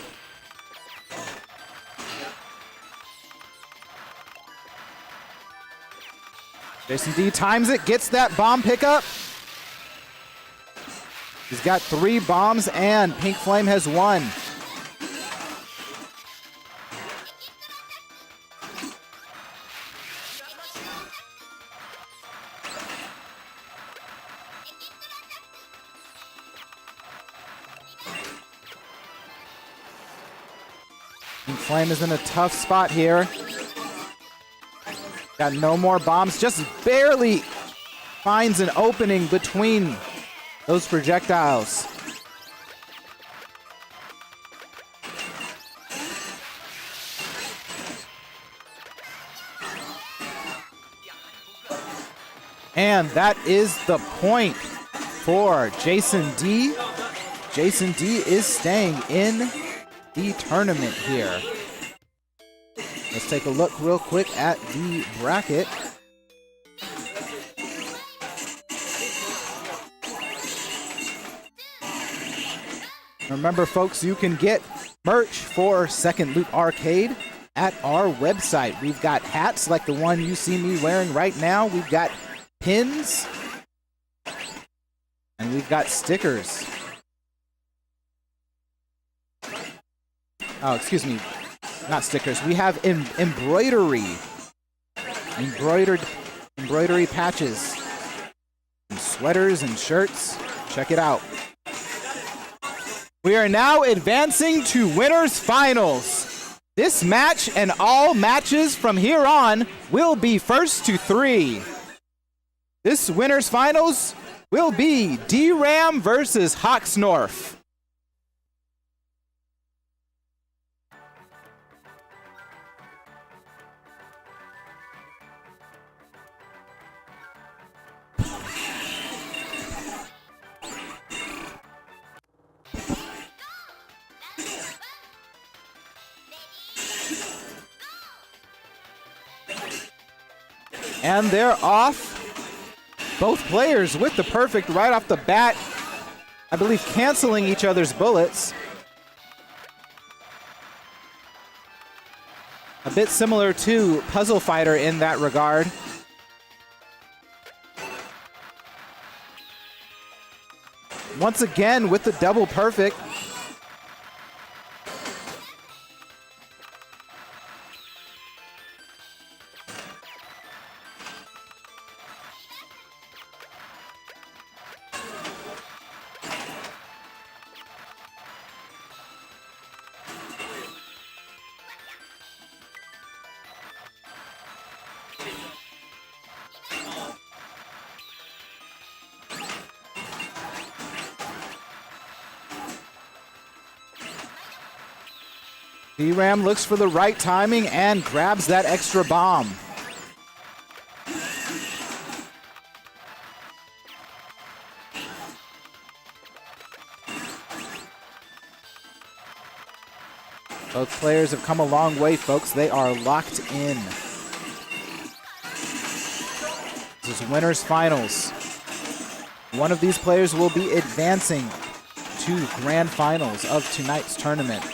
[SPEAKER 1] Jason D times it, gets that bomb pickup. He's got 3 bombs and Pink Flame has 1. Pink Flame is in a tough spot here. Got no more bombs, just barely finds an opening between those projectiles. And that is the point for Jason D. Jason D is staying in the tournament here. Let's take a look real quick at the bracket. Remember, folks, you can get merch for Second Loop Arcade at our website. We've got hats like the one you see me wearing right now. We've got pins. And we've got stickers. Oh, excuse me. Not stickers. We have embroidery. Embroidery patches. And sweaters and shirts. Check it out. We are now advancing to winners finals. This match and all matches from here on will be first to 3. This winner's finals will be DERAM versus HOXNORF. And they're off. Both players with the perfect right off the bat. I believe canceling each other's bullets. A bit similar to Puzzle Fighter in that regard. Once again with the double perfect. DERAM looks for the right timing and grabs that extra bomb. Both players have come a long way, folks. They are locked in. This is winners finals. One of these players will be advancing to grand finals of tonight's tournament.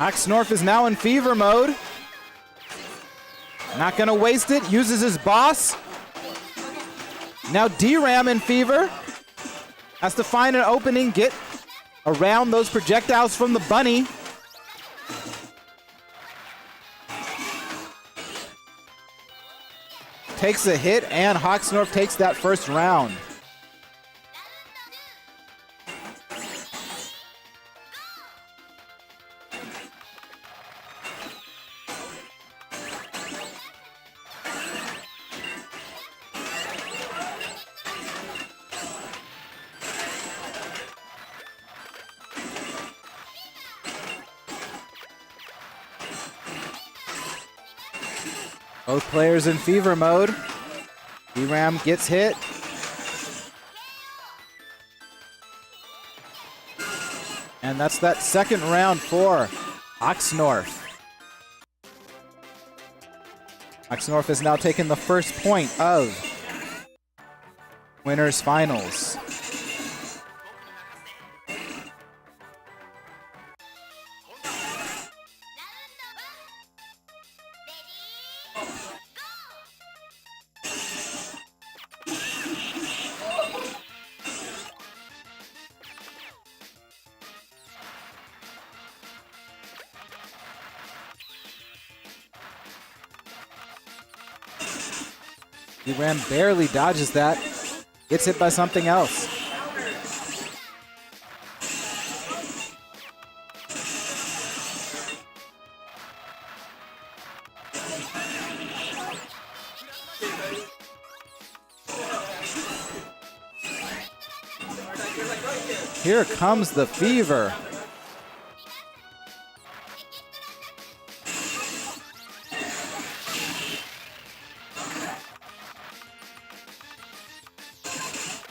[SPEAKER 1] HOXNORF is now in fever mode. Not gonna waste it, uses his boss. Now DERAM in fever. Has to find an opening, get around those projectiles from the bunny. Takes a hit and HOXNORF takes that first round. Both players in fever mode. DERAM gets hit. And that's that second round for HOXNORF. HOXNORF has now taken the first point of winners finals. DERAM barely dodges that. Gets hit by something else. Here comes the fever.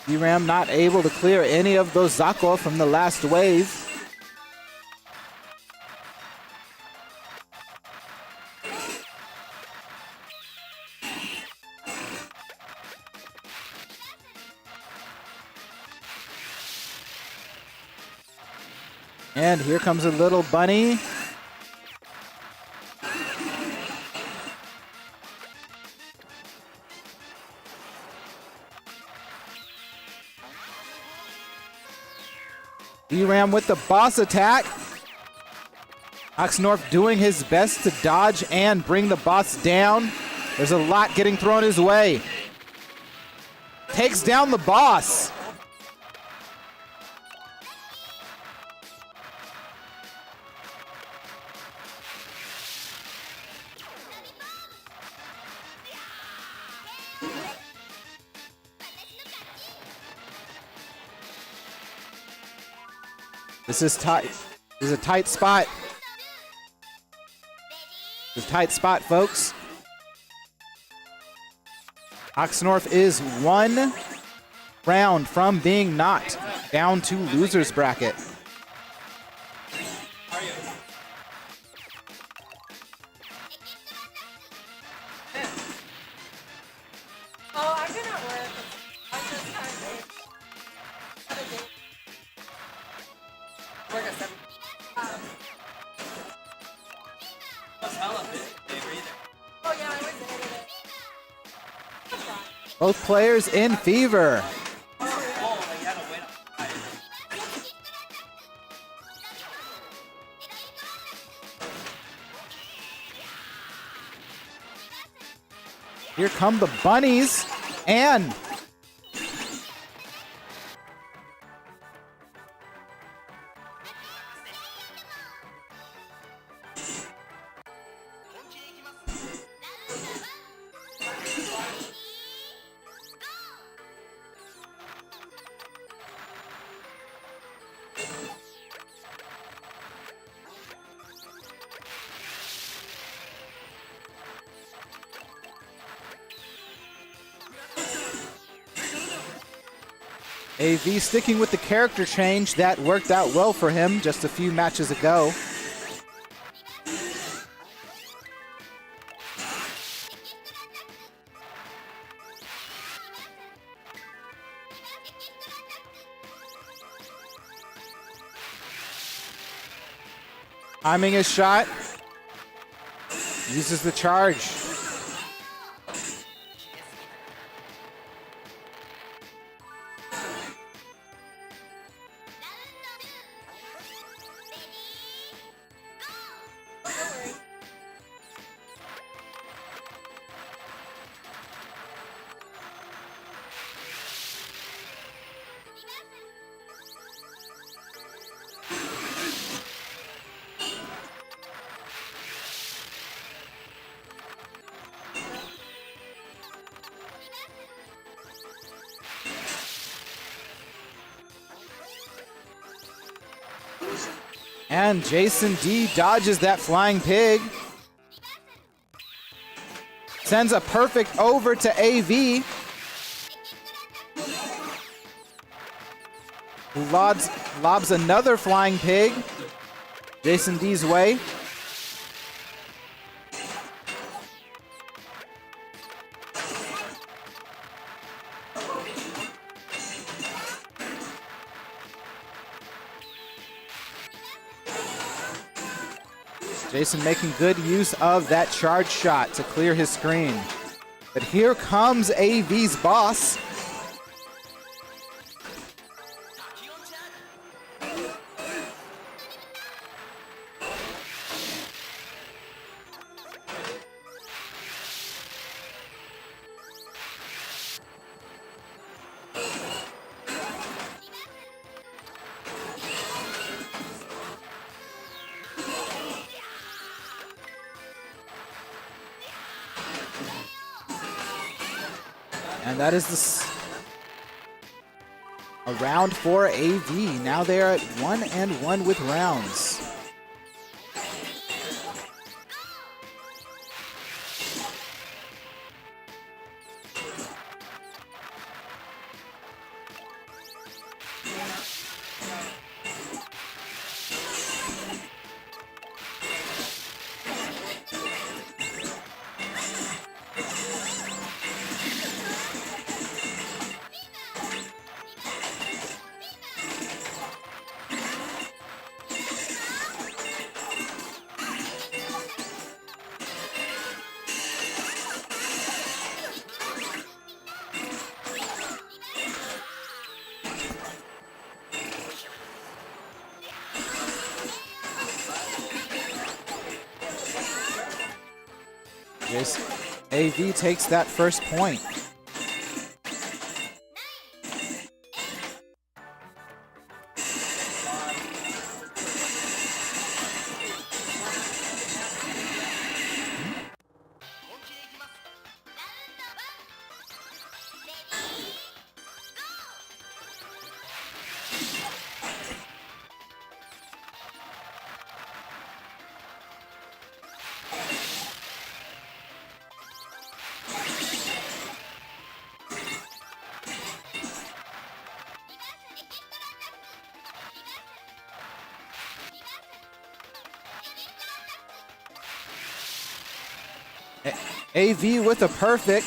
[SPEAKER 1] DERAM not able to clear any of those Zako from the last wave. And here comes a little bunny. DERAM with the boss attack. HOXNORF doing his best to dodge and bring the boss down. There's a lot getting thrown his way. takes down the boss. This is tight. This is a tight spot. This is a tight spot, folks. HOXNORF is one round from being knocked down to loser's bracket.
[SPEAKER 2] Oh, I cannot work. I'm just kind of work at 7. Oh yeah, I went to it.
[SPEAKER 1] Both players in fever. Here come the bunnies, and AV sticking with the character change that worked out well for him just a few matches ago. Timing his shot. Uses the charge. And Jason D dodges that flying pig. Sends a perfect over to AV. Who lobs another flying pig Jason D's way. Jason making good use of that charge shot to clear his screen. But here comes AV's boss. And that is a round for AV. Now they are at 1-1 with rounds. AV takes that first point. AV with a perfect.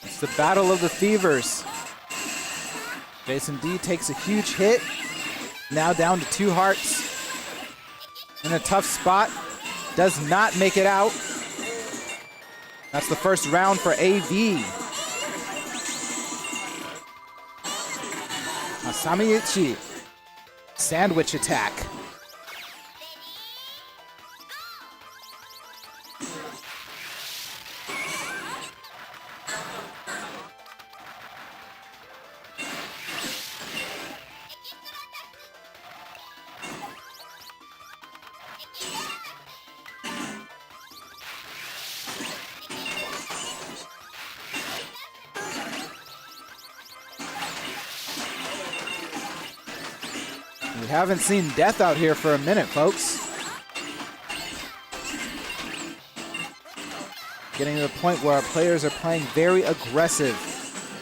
[SPEAKER 1] It's the battle of the Thievers. Jason D takes a huge hit. Now down to 2 hearts. In a tough spot. Does not make it out. That's the first round for AV. Masamichi. Sandwich attack. We haven't seen death out here for a minute, folks. Getting to the point where our players are playing very aggressive.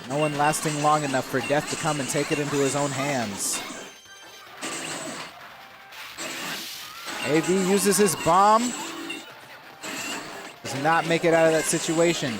[SPEAKER 1] No one lasting long enough for death to come and take it into his own hands. AV uses his bomb. Does not make it out of that situation.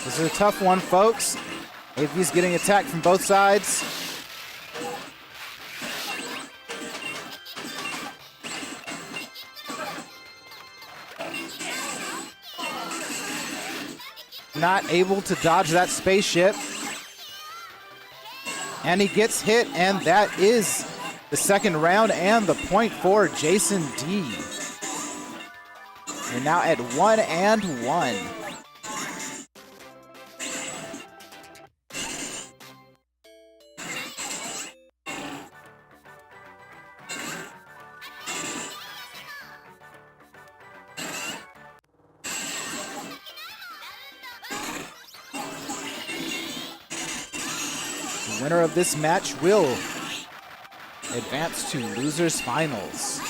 [SPEAKER 1] This is a tough one, folks. AV's getting attacked from both sides. Not able to dodge that spaceship. And he gets hit, and that is the second round and the point for Jason D. We're now at 1-1. The winner of this match will advance to losers finals.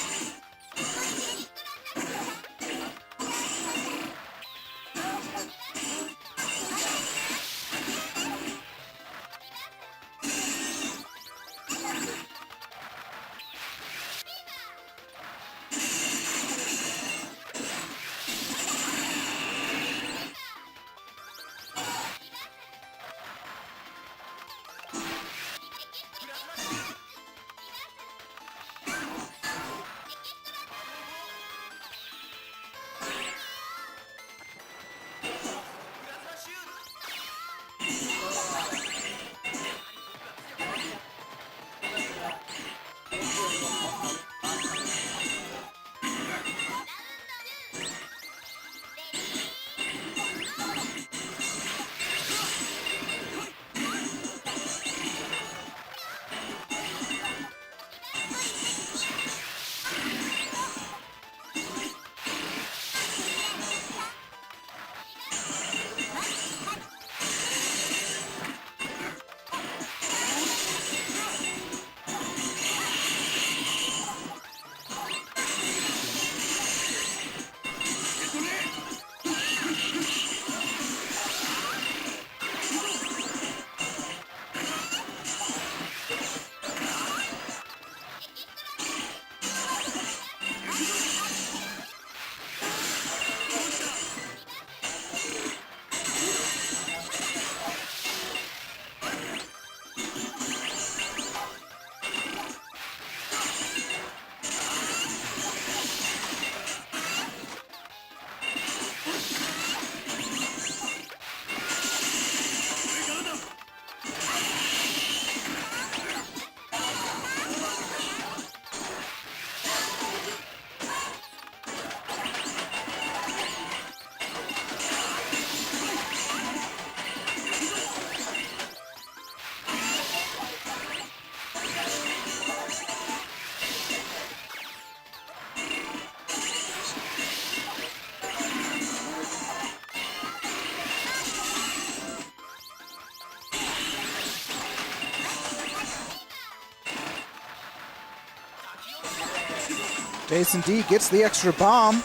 [SPEAKER 1] Jason D gets the extra bomb.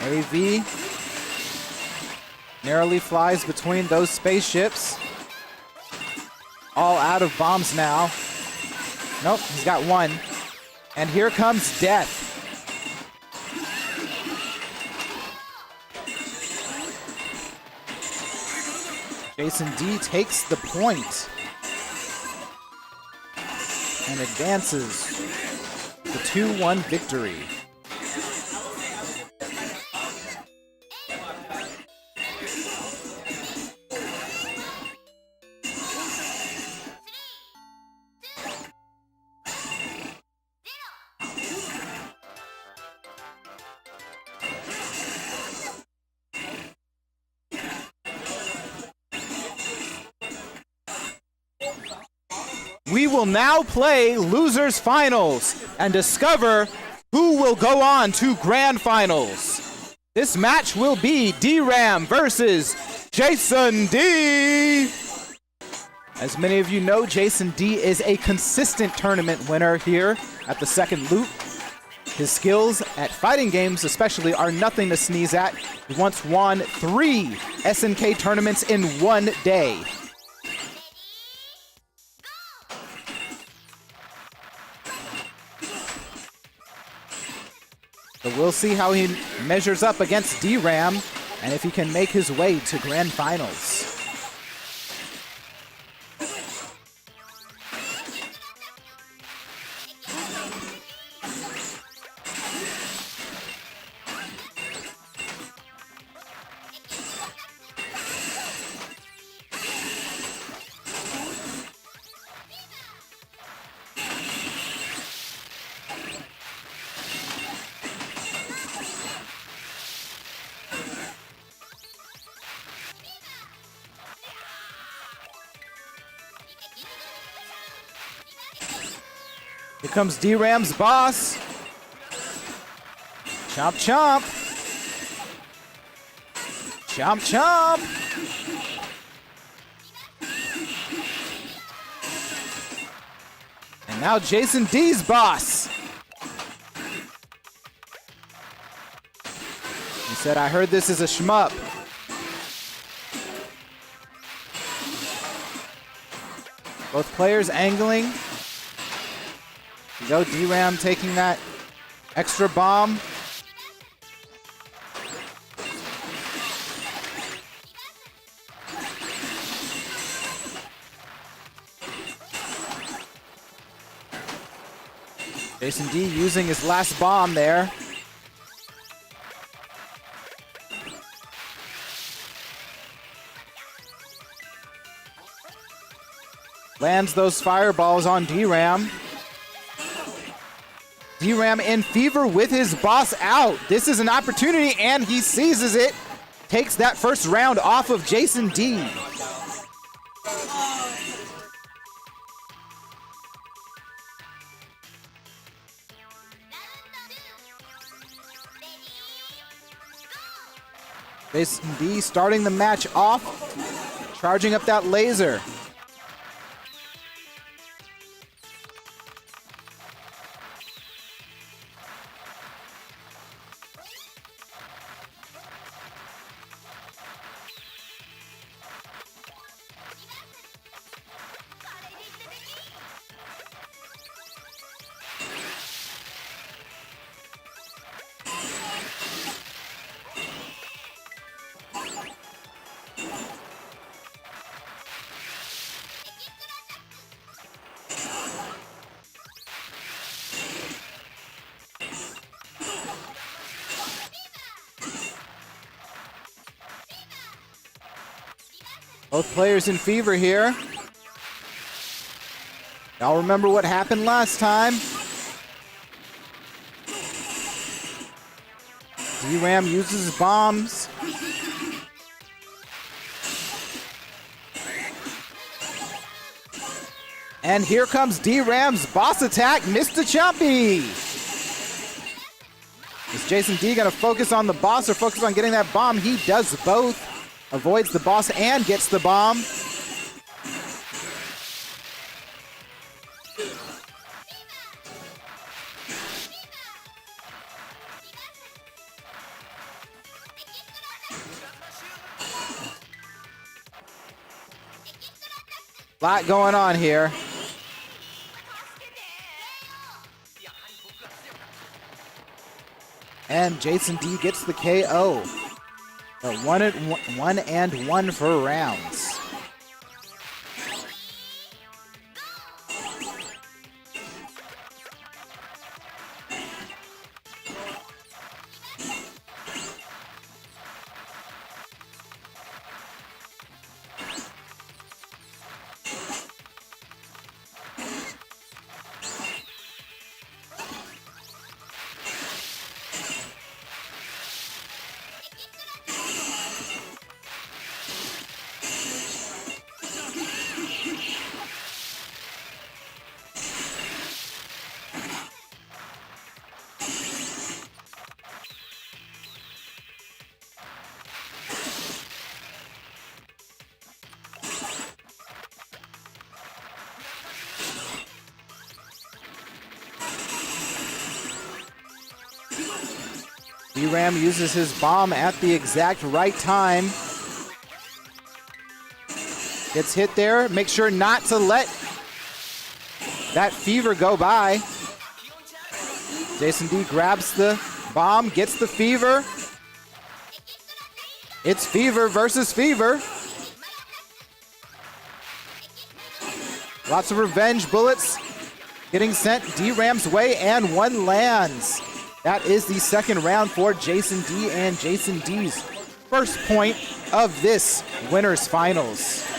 [SPEAKER 1] AV narrowly flies between those spaceships. All out of bombs now. Nope, he's got one. And here comes Death. Jason D takes the point and advances the 2-1 victory. We will now play Losers Finals and discover who will go on to Grand Finals. This match will be DERAM versus Jason D. As many of you know, Jason D is a consistent tournament winner here at the second loop. His skills at fighting games especially are nothing to sneeze at. He once won 3 SNK tournaments in one day. So we'll see how he measures up against DERAM and if he can make his way to Grand Finals. Here comes DERAM's boss. Chomp, chomp. Chomp, chomp. And now Jason D's boss. He said, I heard this is a shmup. Both players angling. Go DERAM taking that extra bomb. Jason D using his last bomb there. Lands those fireballs on DERAM. DERAM in fever with his boss out. This is an opportunity and he seizes it. Takes that first round off of Jason D. Jason D starting the match off, charging up that laser. Both players in fever here. Y'all remember what happened last time? DERAM uses bombs. And here comes DERAM's boss attack, Mr. Chompy. Is Jason D gonna focus on the boss or focus on getting that bomb? He does both. avoids the boss and gets the bomb. Lot going on here. And Jason D gets the KO. A 1-1 for rounds. DERAM uses his bomb at the exact right time. Gets hit there. Make sure not to let that fever go by. Jason D grabs the bomb, gets the fever. It's fever versus fever. Lots of revenge bullets getting sent DERAM's way, and one lands. That is the second round for Jason D, and Jason D's first point of this winners finals.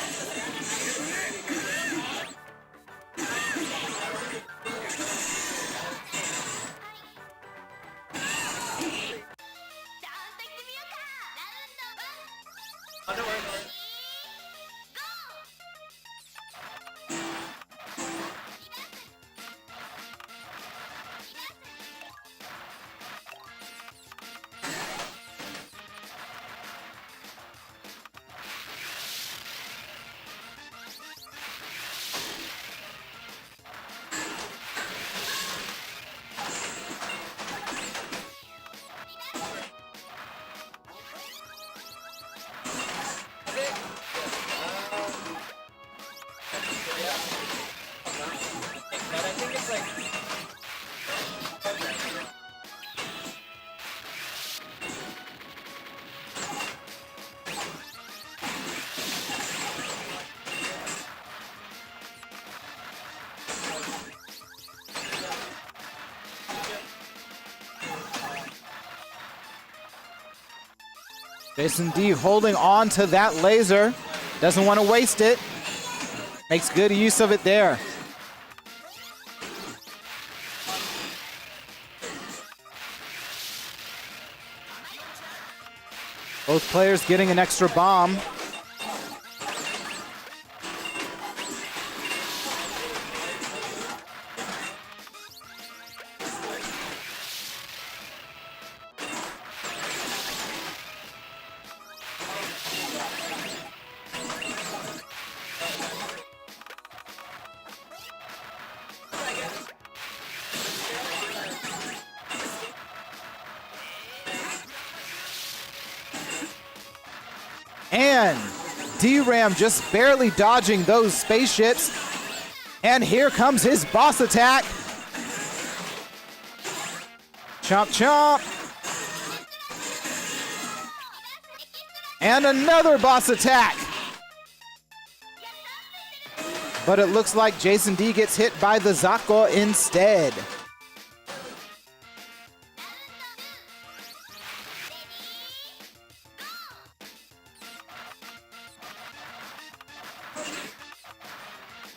[SPEAKER 1] Jason D holding on to that laser. Doesn't want to waste it. Makes good use of it there. Both players getting an extra bomb. And DERAM just barely dodging those spaceships. And here comes his boss attack. Chomp, chomp. And another boss attack. But it looks like Jason D gets hit by the Zako instead.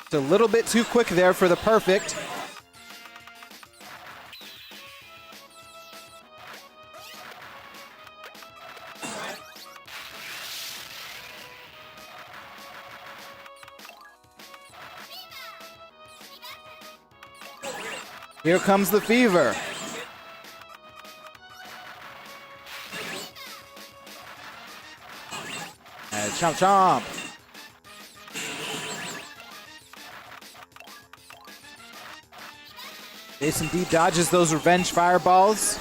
[SPEAKER 1] It's a little bit too quick there for the perfect. Here comes the fever. Chomp, chomp. Jason D dodges those revenge fireballs.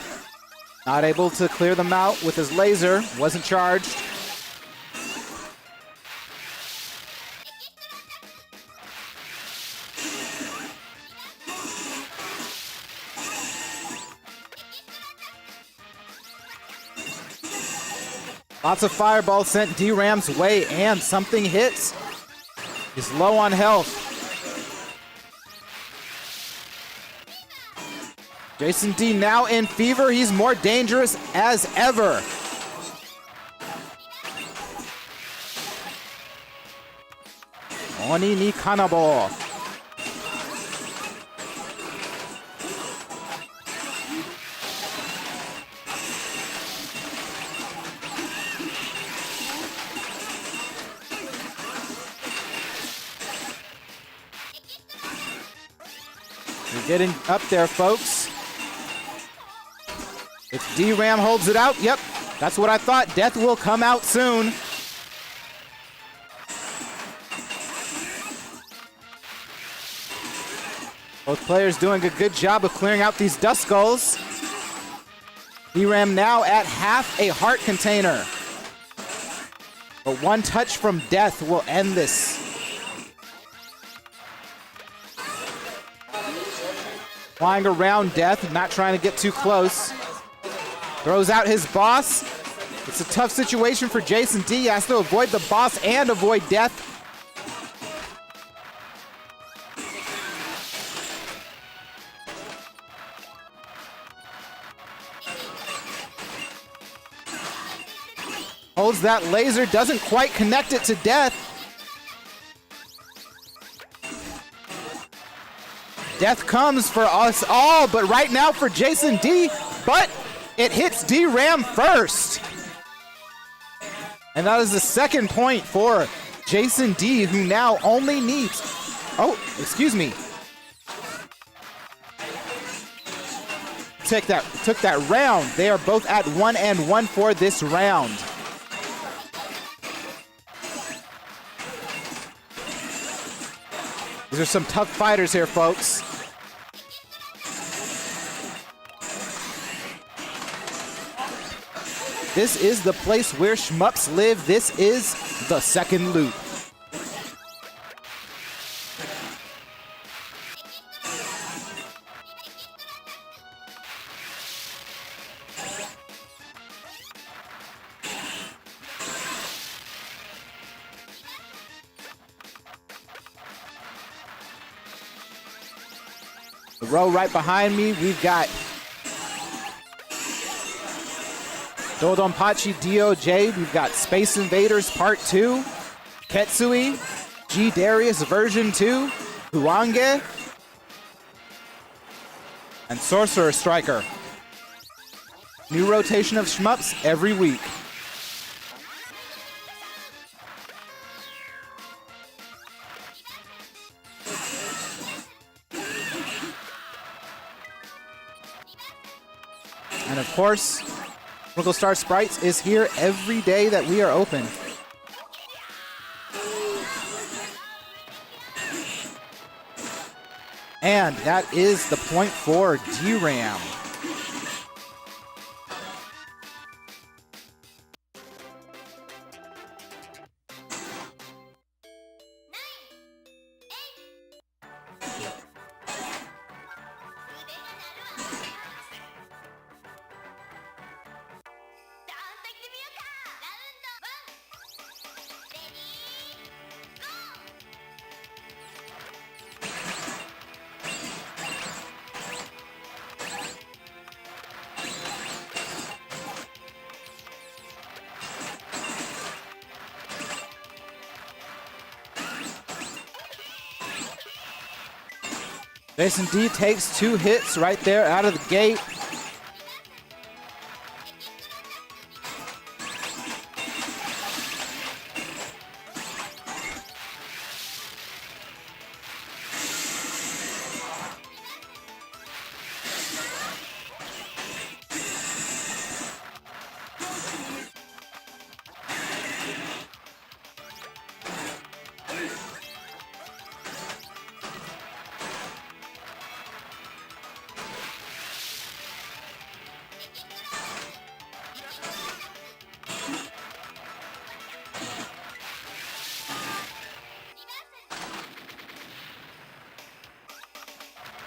[SPEAKER 1] Not able to clear them out with his laser. Wasn't charged. Lots of fireballs sent DERAM's way, and something hits. He's low on health. Jason D now in fever. He's more dangerous as ever. Oni ni Kanabo. We're getting up there, folks. If DERAM holds it out, yep, that's what I thought. Death will come out soon. Both players doing a good job of clearing out these dust skulls. DERAM now at half a heart container. But one touch from Death will end this. Flying around Death, not trying to get too close. Throws out his boss. It's a tough situation for Jason D. He has to avoid the boss and avoid Death. Holds that laser, doesn't quite connect it to Death. Death comes for us all, but right now for Jason D. But it hits DERAM first. And that is the second point for Jason D, who now only needs... Oh, excuse me. Took that round. They are both at 1-1 for this round. These are some tough fighters here, folks. This is the place where shmups live. This is the second loop. The row right behind me, we've got Dodonpachi DOJ, we've got Space Invaders Part 2, Ketsui, G Darius version 2, Huange, and Sorcerer Striker. New rotation of shmups every week. And of course, Twinkle Star Sprites is here every day that we are open. And that is the point for DERAM. Jason D takes 2 hits right there out of the gate.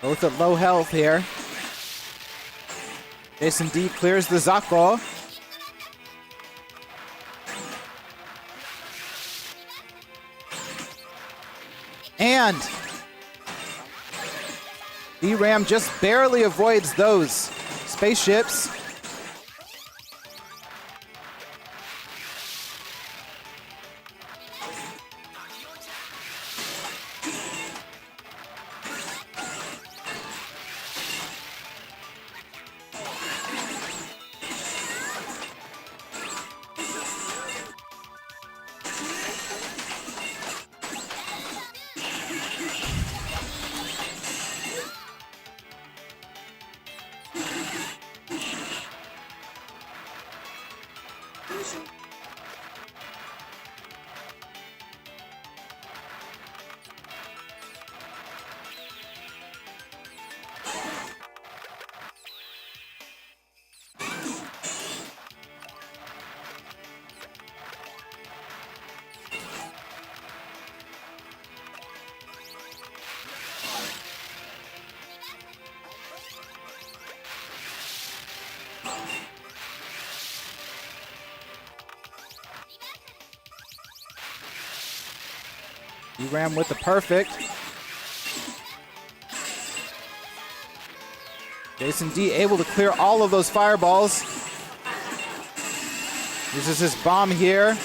[SPEAKER 1] Both at low health here. Jason D clears the Zako. And DERAM just barely avoids those spaceships. DERAM with the perfect. Jason D able to clear all of those fireballs. Uses his bomb here.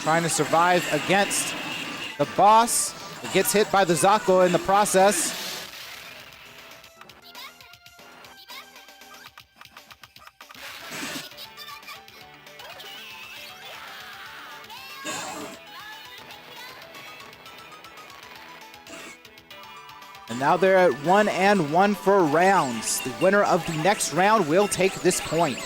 [SPEAKER 1] Trying to survive against the boss. It gets hit by the Zako in the process. And now they're at 1-1 for rounds. The winner of the next round will take this point.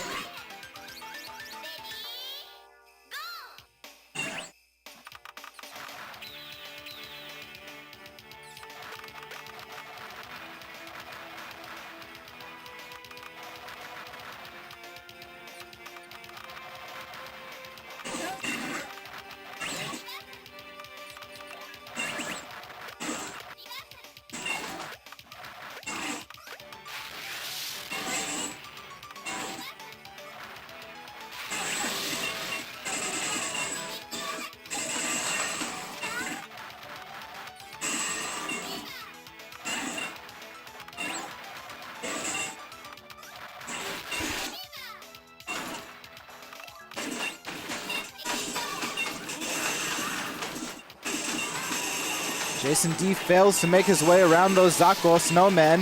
[SPEAKER 1] Jason D fails to make his way around those Zako snowmen.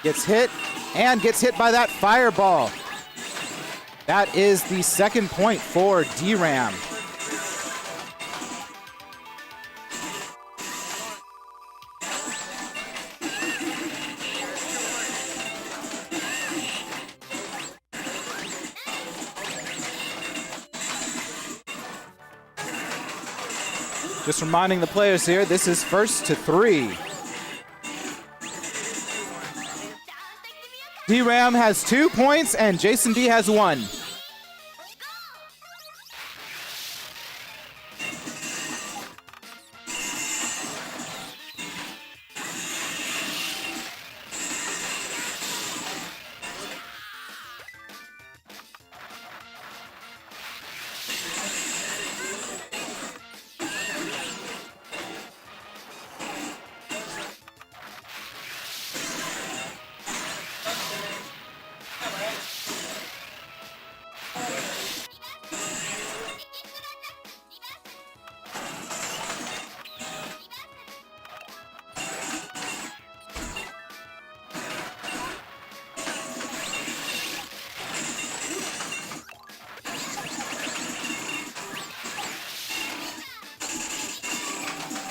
[SPEAKER 1] Gets hit, and gets hit by that fireball. That is the second point for DERAM. Just reminding the players here, this is first to 3. DERAM has 2 points and Jason D has 1.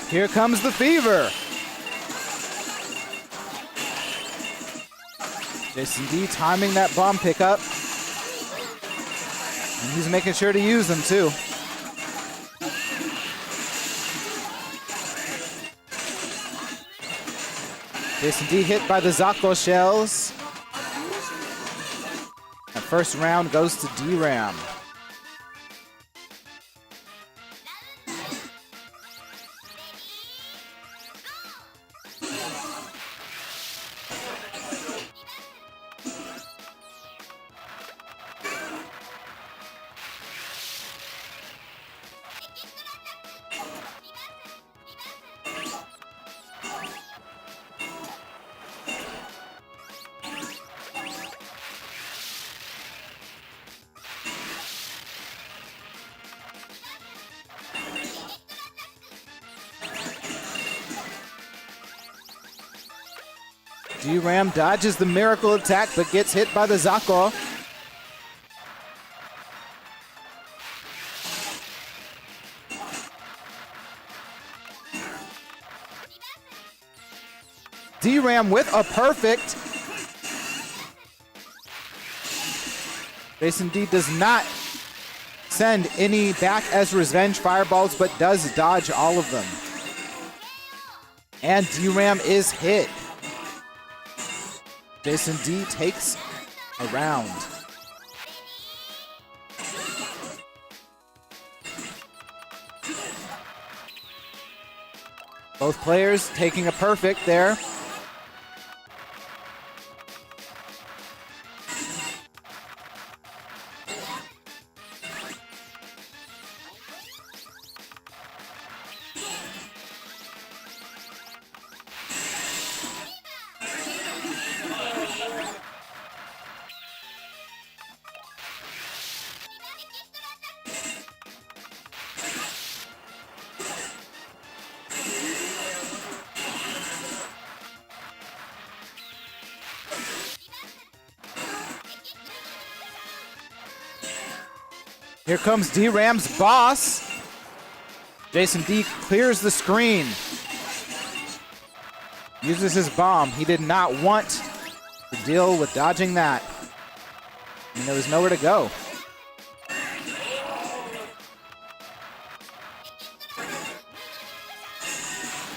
[SPEAKER 1] Here comes the fever. Jason D timing that bomb pickup. And he's making sure to use them too. Jason D hit by the Zako shells. That first round goes to DERAM. DERAM dodges the miracle attack, but gets hit by the Zako. DERAM with a perfect. Jason D does not send any back as revenge fireballs, but does dodge all of them. And DERAM is hit. Jason D takes a round. Both players taking a perfect there. Here comes DERAM's boss. Jason D clears the screen. Uses his bomb. He did not want to deal with dodging that. And there was nowhere to go.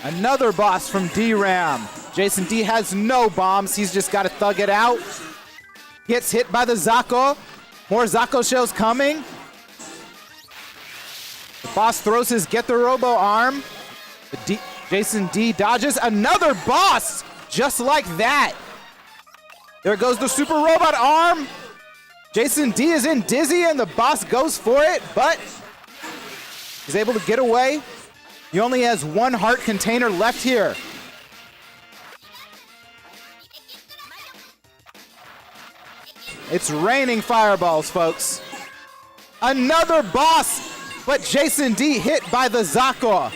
[SPEAKER 1] Another boss from DERAM. Jason D has no bombs. He's just got to thug it out. Gets hit by the Zako. More Zako shells coming. The boss throws his Get the Robo arm. Jason D dodges another boss just like that. There goes the Super Robot arm. Jason D is in dizzy and the boss goes for it, but he's able to get away. He only has one heart container left here. It's raining fireballs, folks. Another boss, but Jason D hit by the Zako.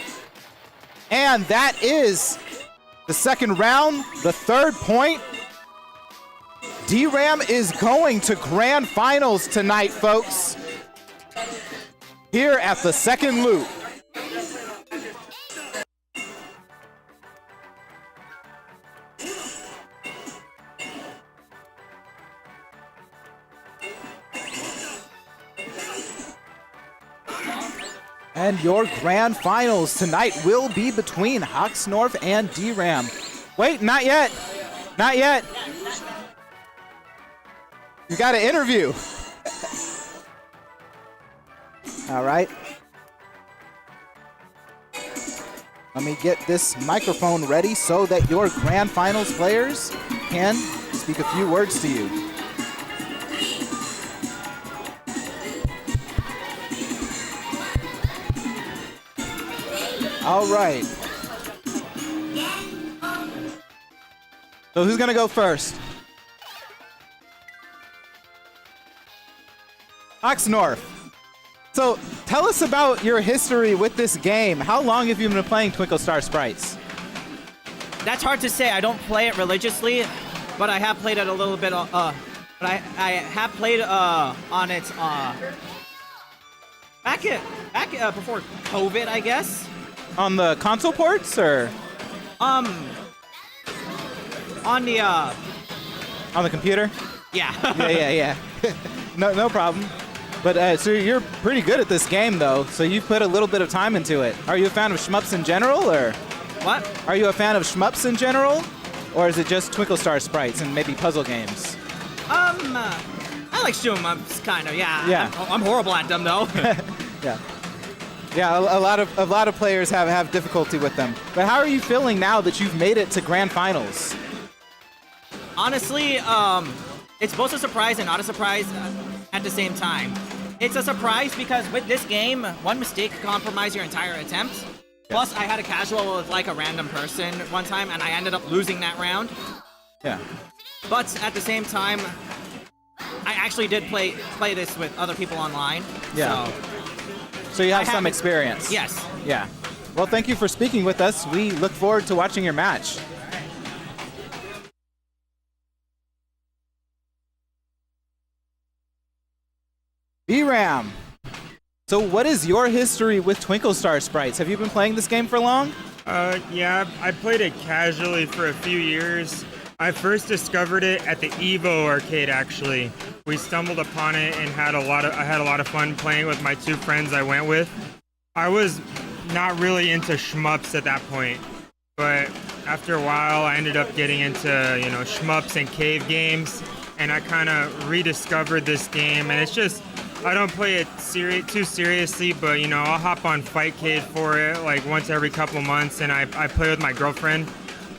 [SPEAKER 1] And that is the second round, the third point. DERAM is going to grand finals tonight, folks. Here at the second loop. And your grand finals tonight will be between HOXNORF and DERAM. Wait, not yet. Not yet. You got an interview. All right. Let me get this microphone ready so that your grand finals players can speak a few words to you. All right. So who's gonna go first? HOXNORF. So tell us about your history with this game. How long have you been playing Twinkle Star Sprites?
[SPEAKER 3] That's hard to say. I don't play it religiously, but I have played it a little bit. But I have played on its back before COVID, I guess.
[SPEAKER 1] On the console ports, or
[SPEAKER 3] on the
[SPEAKER 1] on the computer?
[SPEAKER 3] Yeah.
[SPEAKER 1] yeah. No problem. But so you're pretty good at this game, though. So you've put a little bit of time into it. Are you a fan of shmups in general, or
[SPEAKER 3] What?
[SPEAKER 1] are you a fan of shmups in general, or is it just Twinkle Star Sprites and maybe puzzle games?
[SPEAKER 3] I like shmups, kind of. Yeah.
[SPEAKER 1] Yeah.
[SPEAKER 3] I'm horrible at them though.
[SPEAKER 1] Yeah, a lot of players have difficulty with them. But how are you feeling now that you've made it to grand finals?
[SPEAKER 3] Honestly, it's both a surprise and not a surprise at the same time. It's a surprise because with this game, one mistake could compromise your entire attempt. Yes. Plus, I had a casual with like a random person one time, and I ended up losing that round.
[SPEAKER 1] Yeah.
[SPEAKER 3] But at the same time, I actually did play this with other people online.
[SPEAKER 1] Yeah. So you have some experience.
[SPEAKER 3] Yes.
[SPEAKER 1] Yeah. Well, thank you for speaking with us. We look forward to watching your match. DERAM. So what is your history with Twinkle Star Sprites? Have you been playing this game for long?
[SPEAKER 4] Yeah, I played it casually for a few years. I first discovered it at the Evo arcade, actually. We stumbled upon it and I had a lot of fun playing with my two friends I went with. I was not really into shmups at that point, but after a while I ended up getting into, shmups and cave games, and I kind of rediscovered this game, and it's just, I don't play it too seriously, but I'll hop on Fightcade for it like once every couple months, and I play with my girlfriend.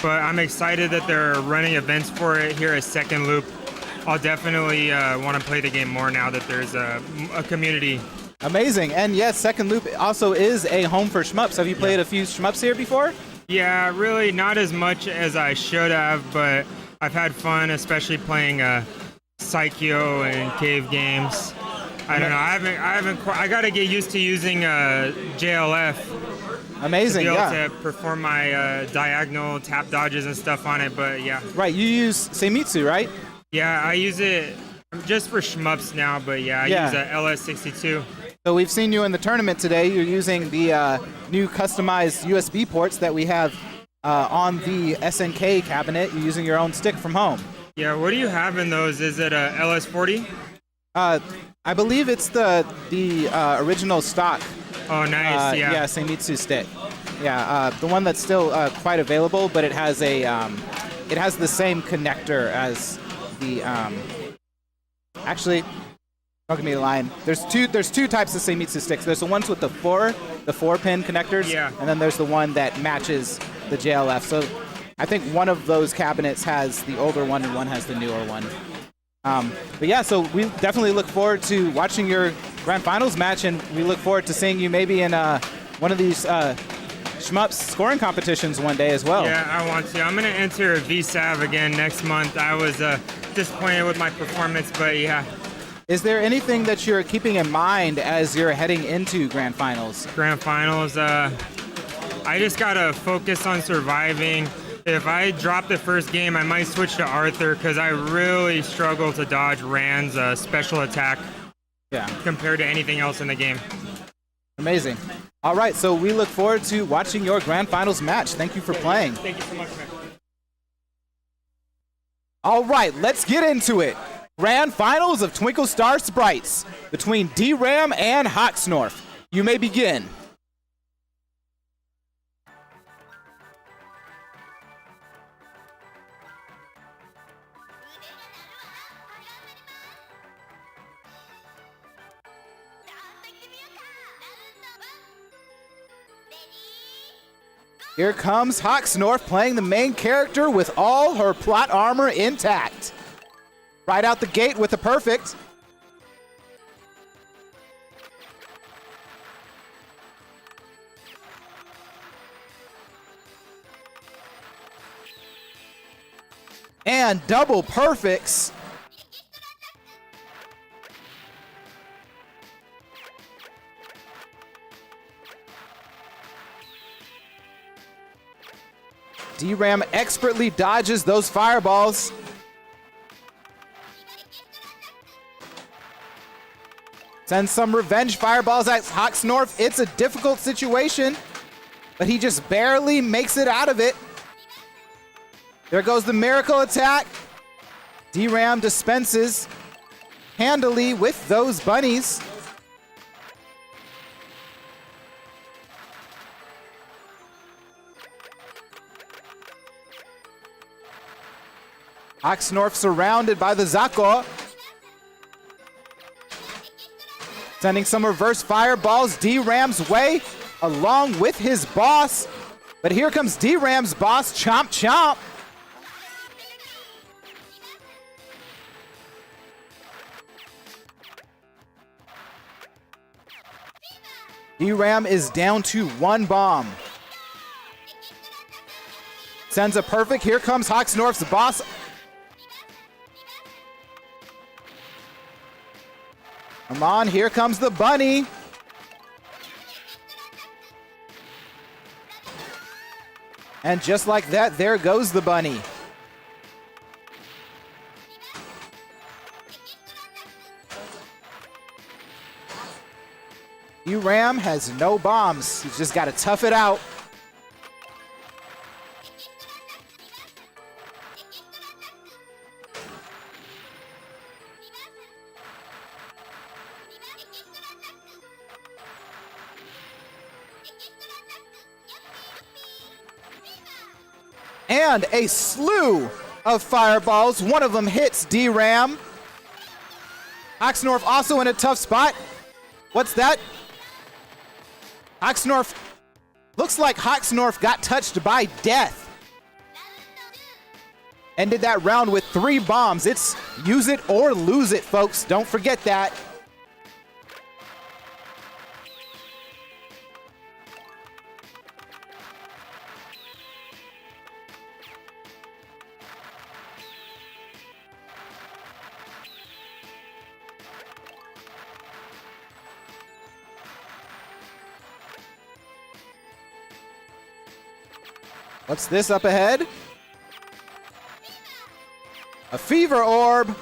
[SPEAKER 4] But I'm excited that they're running events for it here at Second Loop. I'll definitely want to play the game more now that there's a community.
[SPEAKER 1] Amazing. And yes, Second Loop also is a home for shmups. Have you played a few shmups here before?
[SPEAKER 4] Yeah, really not as much as I should have, but I've had fun, especially playing Psycho and cave games. I don't know. I got to get used to using JLF.
[SPEAKER 1] Amazing,
[SPEAKER 4] to be able
[SPEAKER 1] yeah.
[SPEAKER 4] to perform my diagonal tap dodges and stuff on it, but yeah.
[SPEAKER 1] Right, you use Seimitsu, right?
[SPEAKER 4] Yeah, I use it just for shmups now, but yeah, I use a LS62.
[SPEAKER 1] So we've seen you in the tournament today. You're using the new customized USB ports that we have on the SNK cabinet. You're using your own stick from home.
[SPEAKER 4] Yeah, what do you have in those? Is it a LS40?
[SPEAKER 1] I believe it's the original stock.
[SPEAKER 4] Oh, nice. Yeah.
[SPEAKER 1] Yeah, Seimitsu stick. Yeah, the one that's still quite available, but it has the same connector as the. Actually, don't give me the line. There's two types of Seimitsu sticks. There's the ones with the four pin connectors.
[SPEAKER 4] Yeah.
[SPEAKER 1] And then there's the one that matches the JLF. So I think one of those cabinets has the older one and one has the newer one. But yeah, so we definitely look forward to watching your grand finals match, and we look forward to seeing you maybe in one of these shmups scoring competitions one day as well.
[SPEAKER 4] Yeah, I want to. I'm going to enter VSAV again next month. I was disappointed with my performance, but yeah.
[SPEAKER 1] Is there anything that you're keeping in mind as you're heading into grand finals?
[SPEAKER 4] Grand finals, I just got to focus on surviving. If I drop the first game, I might switch to Arthur because I really struggle to dodge Rand's special attack compared to anything else in the game.
[SPEAKER 1] Amazing. All right, so we look forward to watching your grand finals match. Thank you for playing.
[SPEAKER 4] Thank you so much, man.
[SPEAKER 1] All right, let's get into it. Grand finals of Twinkle Star Sprites between DERAM and HOXNORF. You may begin. Here comes HOXNORF playing the main character with all her plot armor intact. Right out the gate with a perfect. And double perfects. DERAM expertly dodges those fireballs. Sends some revenge fireballs at HOXNORF. It's a difficult situation, but he just barely makes it out of it. There goes the miracle attack. DERAM dispenses handily with those bunnies. HOXNORF surrounded by the Zako. Sending some reverse fireballs DERAM's way along with his boss. But here comes DERAM's boss, Chomp Chomp. DERAM is down to one bomb. Sends a perfect. Here comes HOXNORF's boss. Come on, here comes the bunny. And just like that, there goes the bunny. DERAM has no bombs. He's just got to tough it out. And a slew of fireballs. One of them hits DERAM. HOXNORF also in a tough spot. What's that? HOXNORF. Looks like HOXNORF got touched by death. Ended that round with 3 bombs. It's use it or lose it, folks. Don't forget that. What's this up ahead? A fever orb.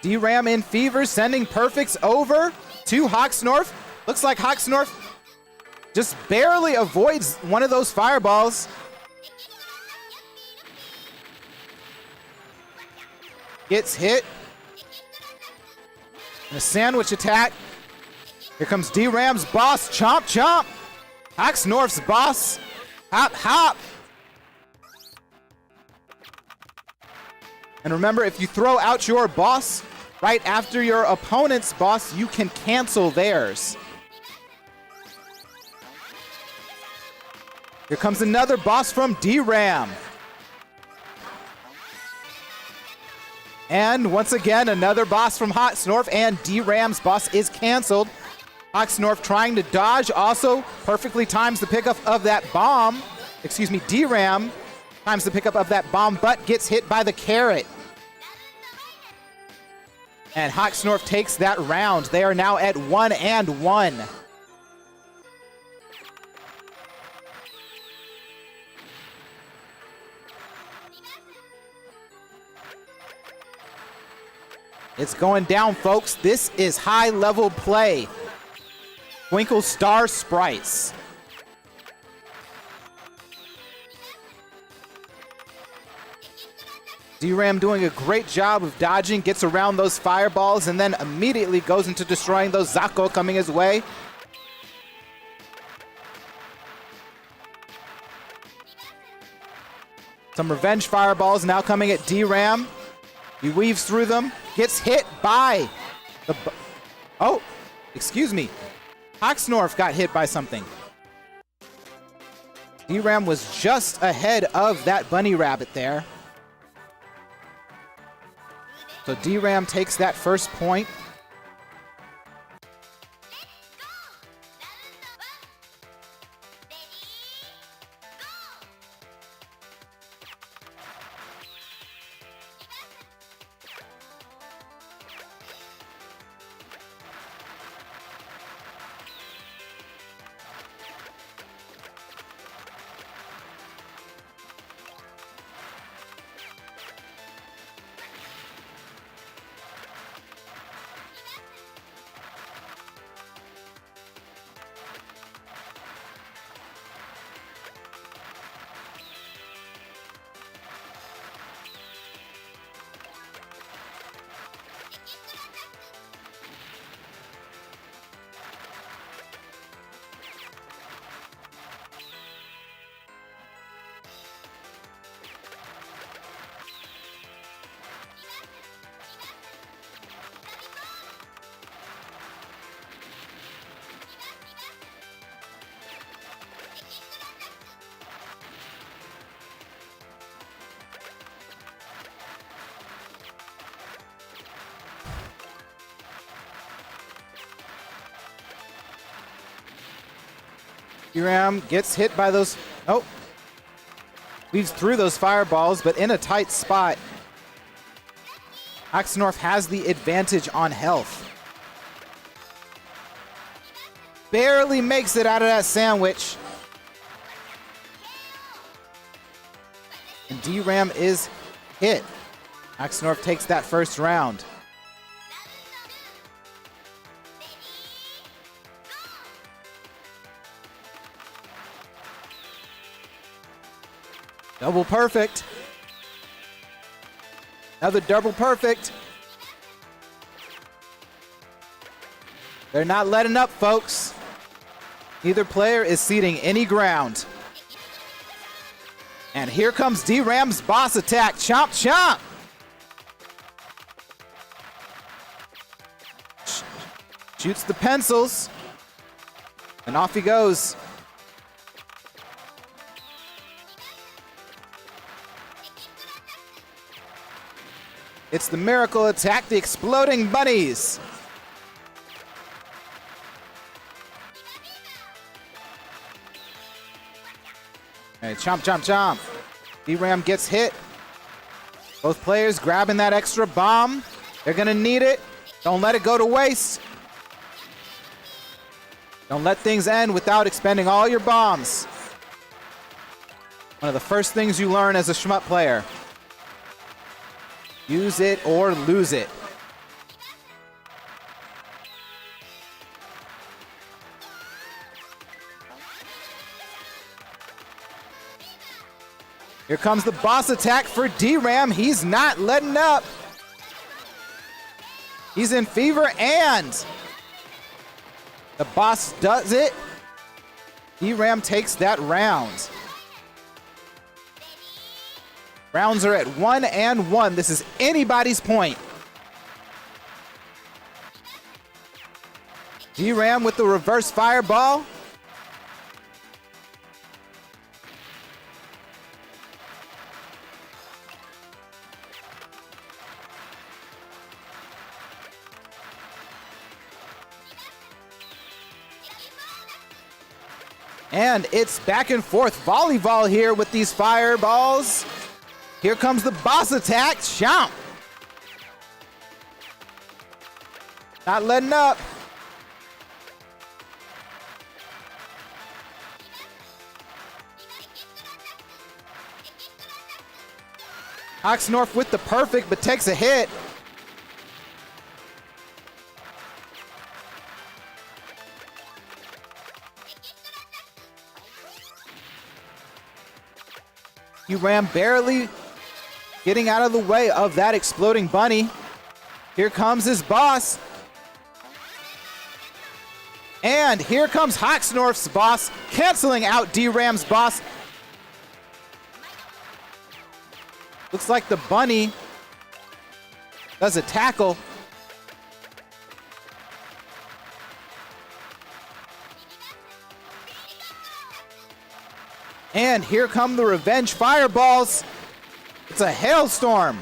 [SPEAKER 1] DERAM in fever, sending perfects over to HOXNORF. Looks like HOXNORF just barely avoids one of those fireballs. Gets hit. And a sandwich attack. Here comes DERAM's boss. Chomp, chomp. HOXNORF's boss. Hop, hop. And remember, if you throw out your boss right after your opponent's boss, you can cancel theirs. Here comes another boss from DERAM. And once again, another boss from HOXNORF, and DERAM's boss is canceled. HOXNORF trying to dodge, also perfectly times the pickup of that bomb. Excuse me, DERAM times the pickup of that bomb, but gets hit by the carrot. And HOXNORF takes that round. They are now at 1-1. It's going down, folks. This is high-level play. Twinkle Star Sprites. DERAM doing a great job of dodging, gets around those fireballs, and then immediately goes into destroying those Zako coming his way. Some revenge fireballs now coming at DERAM. He weaves through them, gets hit by the... Oh, excuse me. HOXNORF got hit by something. DERAM was just ahead of that bunny rabbit there. So DERAM takes that first point. DERAM gets hit by those... Oh. Weaves through those fireballs, but in a tight spot. HOXNORF has the advantage on health. Barely makes it out of that sandwich. And DERAM is hit. HOXNORF takes that first round. Double perfect. Another double perfect. They're not letting up, folks. Neither player is ceding any ground. And here comes DERAM's boss attack. Chomp, chomp. Shoots the pencils. And off he goes. It's the miracle attack, the exploding bunnies. Hey, chomp, chomp, chomp. DERAM gets hit. Both players grabbing that extra bomb. They're gonna need it. Don't let it go to waste. Don't let things end without expending all your bombs. One of the first things you learn as a Shmup player. Use it or lose it. Here comes the boss attack for DERAM. He's not letting up. He's in fever and the boss does it. DERAM takes that round. Rounds are at 1-1. This is anybody's point. DERAM with the reverse fireball. And it's back and forth volleyball here with these fireballs. Here comes the boss attack. Chomp. Not letting up. HOXNORF with the perfect, but takes a hit. DERAM barely getting out of the way of that exploding bunny. Here comes his boss. And here comes HOXNORF's boss, canceling out DERAM's boss. Looks like the bunny does a tackle. And here come the revenge fireballs. It's a hailstorm.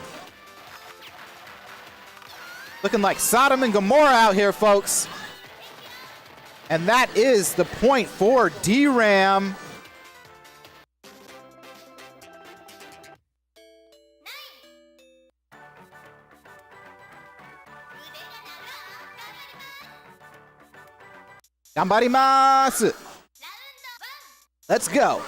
[SPEAKER 1] Looking like Sodom and Gomorrah out here, folks. And that is the point for DERAM. Ganbarimasu. Let's go.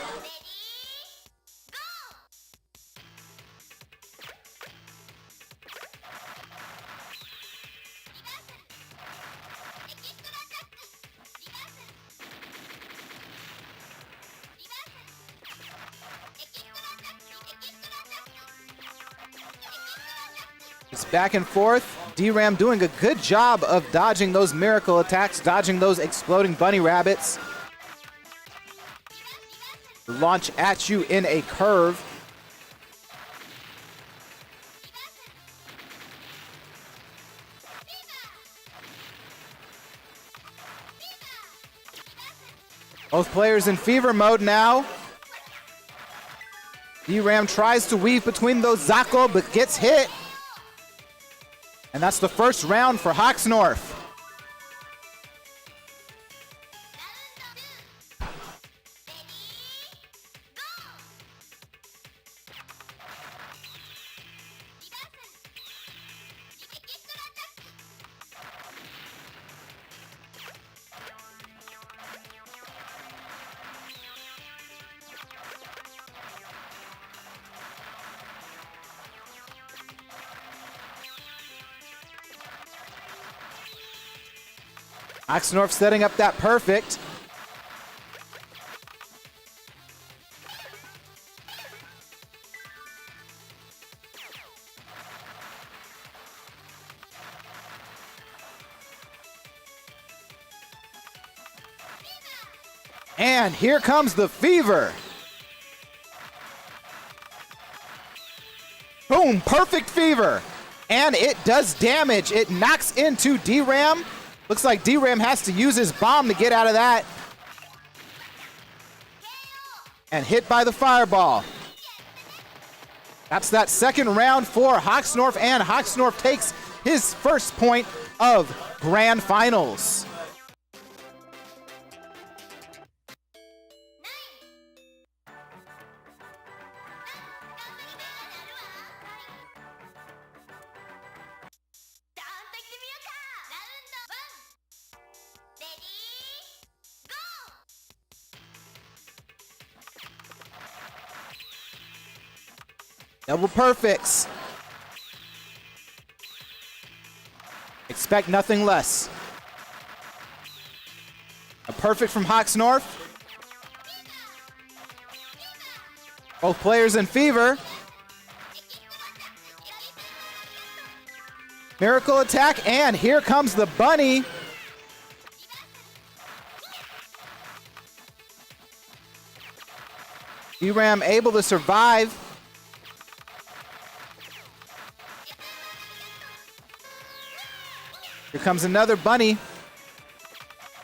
[SPEAKER 1] It's back and forth. DERAM doing a good job of dodging those miracle attacks, dodging those exploding bunny rabbits. Launch at you in a curve. Both players in fever mode now. DERAM tries to weave between those Zako, but gets hit. And that's the first round for HOXNORF. HOXNORF setting up that perfect. And here comes the fever. Boom, perfect fever. And it does damage. It knocks into DERAM. Looks like DERAM has to use his bomb to get out of that. And hit by the fireball. That's that second round for HOXNORF, and HOXNORF takes his first point of Grand Finals. Double perfects. Expect nothing less. A perfect from HOXNORF. Both players in fever. Miracle attack, and here comes the bunny. DERAM able to survive. Here comes another bunny.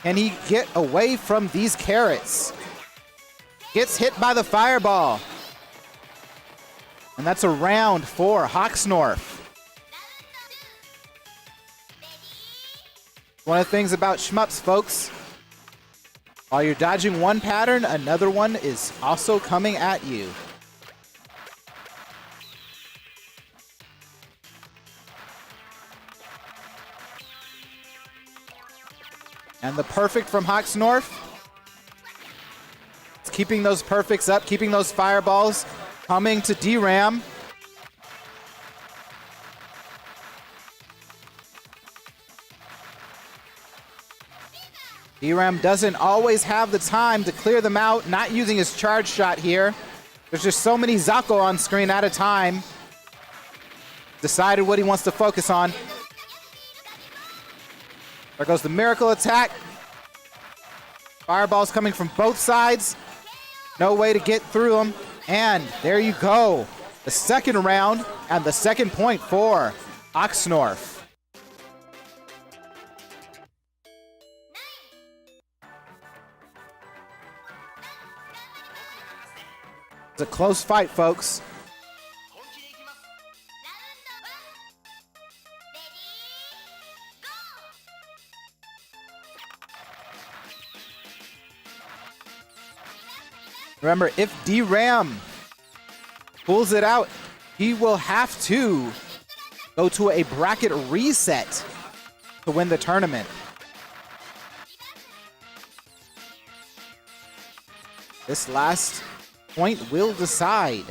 [SPEAKER 1] Can he get away from these carrots? Gets hit by the fireball. And that's a round for HOXNORF. One of the things about shmups, folks, while you're dodging one pattern, another one is also coming at you. And the perfect from HOXNORF. It's keeping those perfects up, keeping those fireballs coming to DERAM. DERAM doesn't always have the time to clear them out, not using his charge shot here. There's just so many Zako on screen at a time. Decided what he wants to focus on. There goes the miracle attack. Fireballs coming from both sides. No way to get through them. And there you go. The second round and the second point for HOXNORF. It's a close fight, folks. Remember, if DERAM pulls it out, he will have to go to a bracket reset to win the tournament. This last point will decide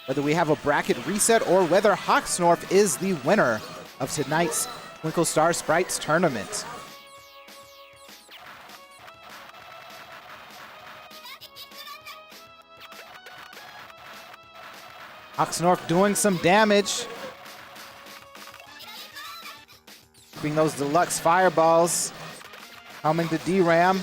[SPEAKER 1] whether we have a bracket reset or whether HOXNORF is the winner of tonight's Twinkle Star Sprites tournament. HOXNORF doing some damage. Keeping those deluxe fireballs coming to DERAM.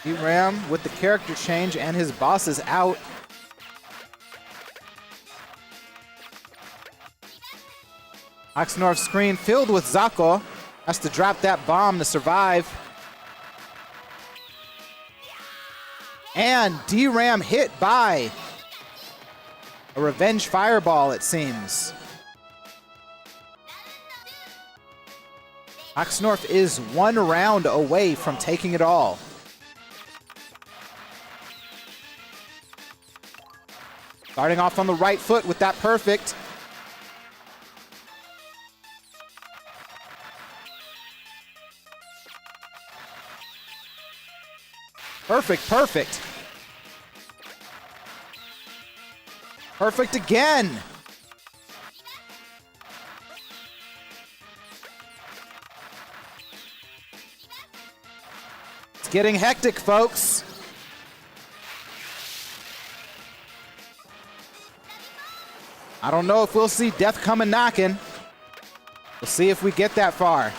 [SPEAKER 1] DERAM with the character change and his boss is out. HOXNORF screen filled with Zako. Has to drop that bomb to survive. And DERAM hit by a revenge fireball, it seems. HOXNORF is one round away from taking it all. Starting off on the right foot with that perfect. Perfect, perfect. Perfect again. It's getting hectic, folks. I don't know if we'll see death coming knocking. We'll see if we get that far.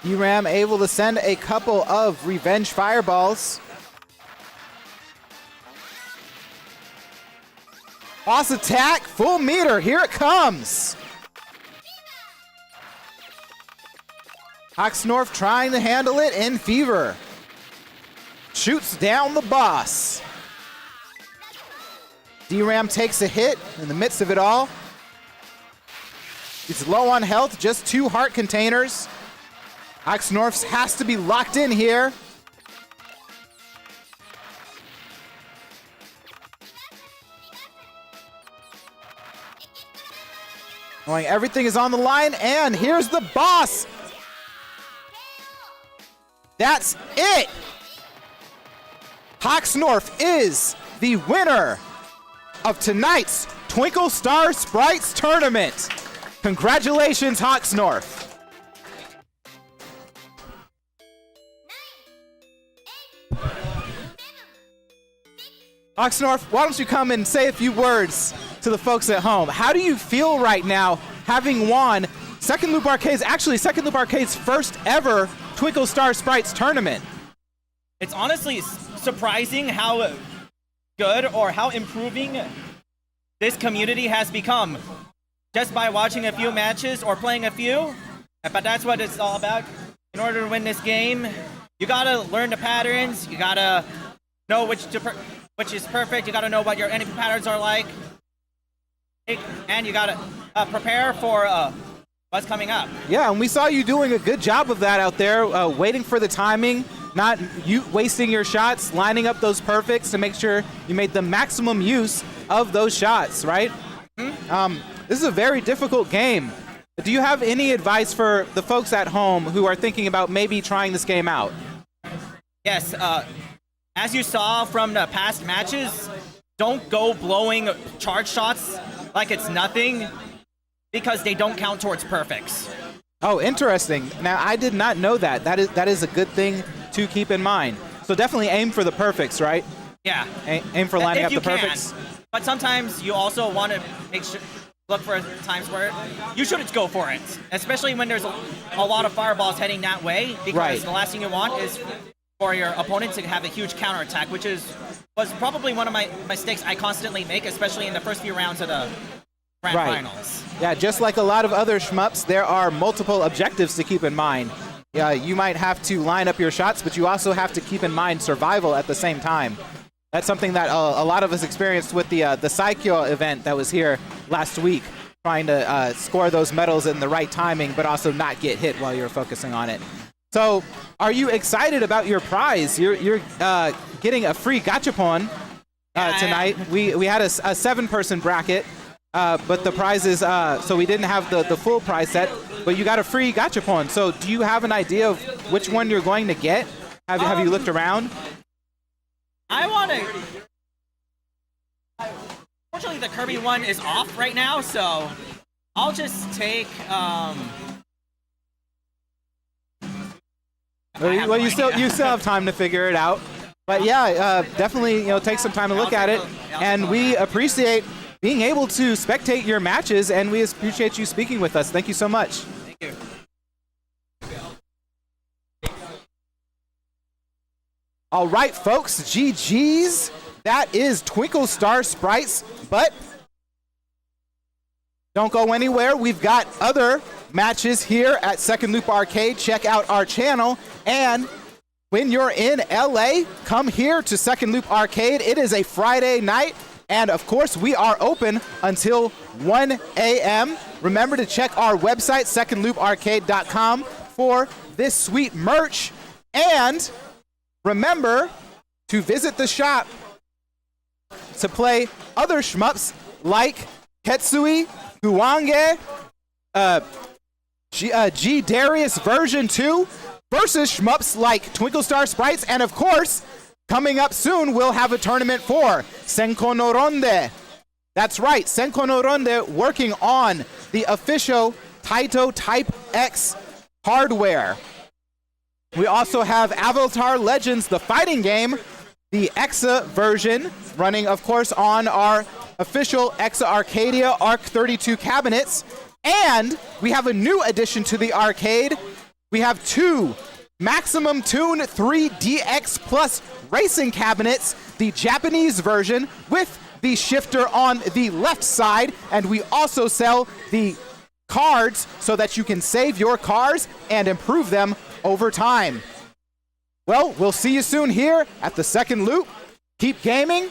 [SPEAKER 1] DERAM able to send a couple of revenge fireballs. Boss attack, full meter, here it comes. HOXNORF trying to handle it in fever. Shoots down the boss. DERAM takes a hit in the midst of it all. He's low on health, just 2 heart containers. HOXNORF has to be locked in here. Knowing everything is on the line, and here's the boss. That's it. HOXNORF is the winner of tonight's Twinkle Star Sprites tournament. Congratulations, HOXNORF. HOXNORF, why don't you come and say a few words to the folks at home? How do you feel right now having won Second Loop Arcade's, actually Second Loop Arcade's first ever Twinkle Star Sprites tournament?
[SPEAKER 3] It's honestly surprising how good or how improving this community has become just by watching a few matches or playing a few. But that's what it's all about. In order to win this game, you gotta learn the patterns, you gotta know which is perfect, you gotta know what your enemy patterns are like, and you gotta prepare for what's coming up.
[SPEAKER 1] Yeah, and we saw you doing a good job of that out there, waiting for the timing, not you wasting your shots, lining up those perfects to make sure you made the maximum use of those shots, right? Mm-hmm. This is a very difficult game. Do you have any advice for the folks at home who are thinking about maybe trying this game out?
[SPEAKER 3] Yes, as you saw from the past matches, don't go blowing charge shots like it's nothing, because they don't count towards perfects.
[SPEAKER 1] Oh, interesting. Now, I did not know that. That is a good thing to keep in mind. So definitely aim for the perfects, right?
[SPEAKER 3] Yeah.
[SPEAKER 1] Aim for lining up the
[SPEAKER 3] can.
[SPEAKER 1] perfects.
[SPEAKER 3] But sometimes you also want to look for times where you shouldn't go for it, especially when there's a lot of fireballs heading that way, because the last thing you want is for your opponent to have a huge counterattack, which was probably one of my mistakes I constantly make, especially in the first few rounds of the Grand Finals.
[SPEAKER 1] Yeah, just like a lot of other shmups, there are multiple objectives to keep in mind. Yeah, you might have to line up your shots, but you also have to keep in mind survival at the same time. That's something that a lot of us experienced with the SAMQUATCH event that was here last week, trying to score those medals in the right timing, but also not get hit while you're focusing on it. So, are you excited about your prize? You're getting a free gachapon tonight. We had a 7-person bracket, but the prize is so we didn't have the full prize set, but you got a free gachapon. So, do you have an idea of which one you're going to get? Have you looked around?
[SPEAKER 3] I want to. Fortunately, the Kirby one is off right now, so I'll just take.
[SPEAKER 1] Well, you still have time to figure it out, but yeah, definitely take some time to look at it, and we appreciate being able to spectate your matches, and we appreciate you speaking with us. Thank you so much.
[SPEAKER 3] Thank you.
[SPEAKER 1] All right, folks, GG's. That is Twinkle Star Sprites, but don't go anywhere. We've got other matches here at Second Loop Arcade. Check out our channel, and when you're in LA, come here to Second Loop Arcade. It is a Friday night, and of course, we are open until 1 a.m. Remember to check our website, secondlooparcade.com, for this sweet merch, and remember to visit the shop to play other shmups like Ketsui, Huange, G Darius version 2 versus shmups like Twinkle Star Sprites, and of course, coming up soon, we'll have a tournament for Senko no Ronde. That's right, Senko no Ronde working on the official Taito Type X hardware. We also have Avatar Legends, the fighting game, the EXA version, running, of course, on our official EXA Arcadia Arc 32 cabinets. And we have a new addition to the arcade. We have 2 Maximum Tune 3DX Plus racing cabinets, the Japanese version with the shifter on the left side, and we also sell the cards so that you can save your cars and improve them over time. Well, we'll see you soon here at the second loop. Keep gaming,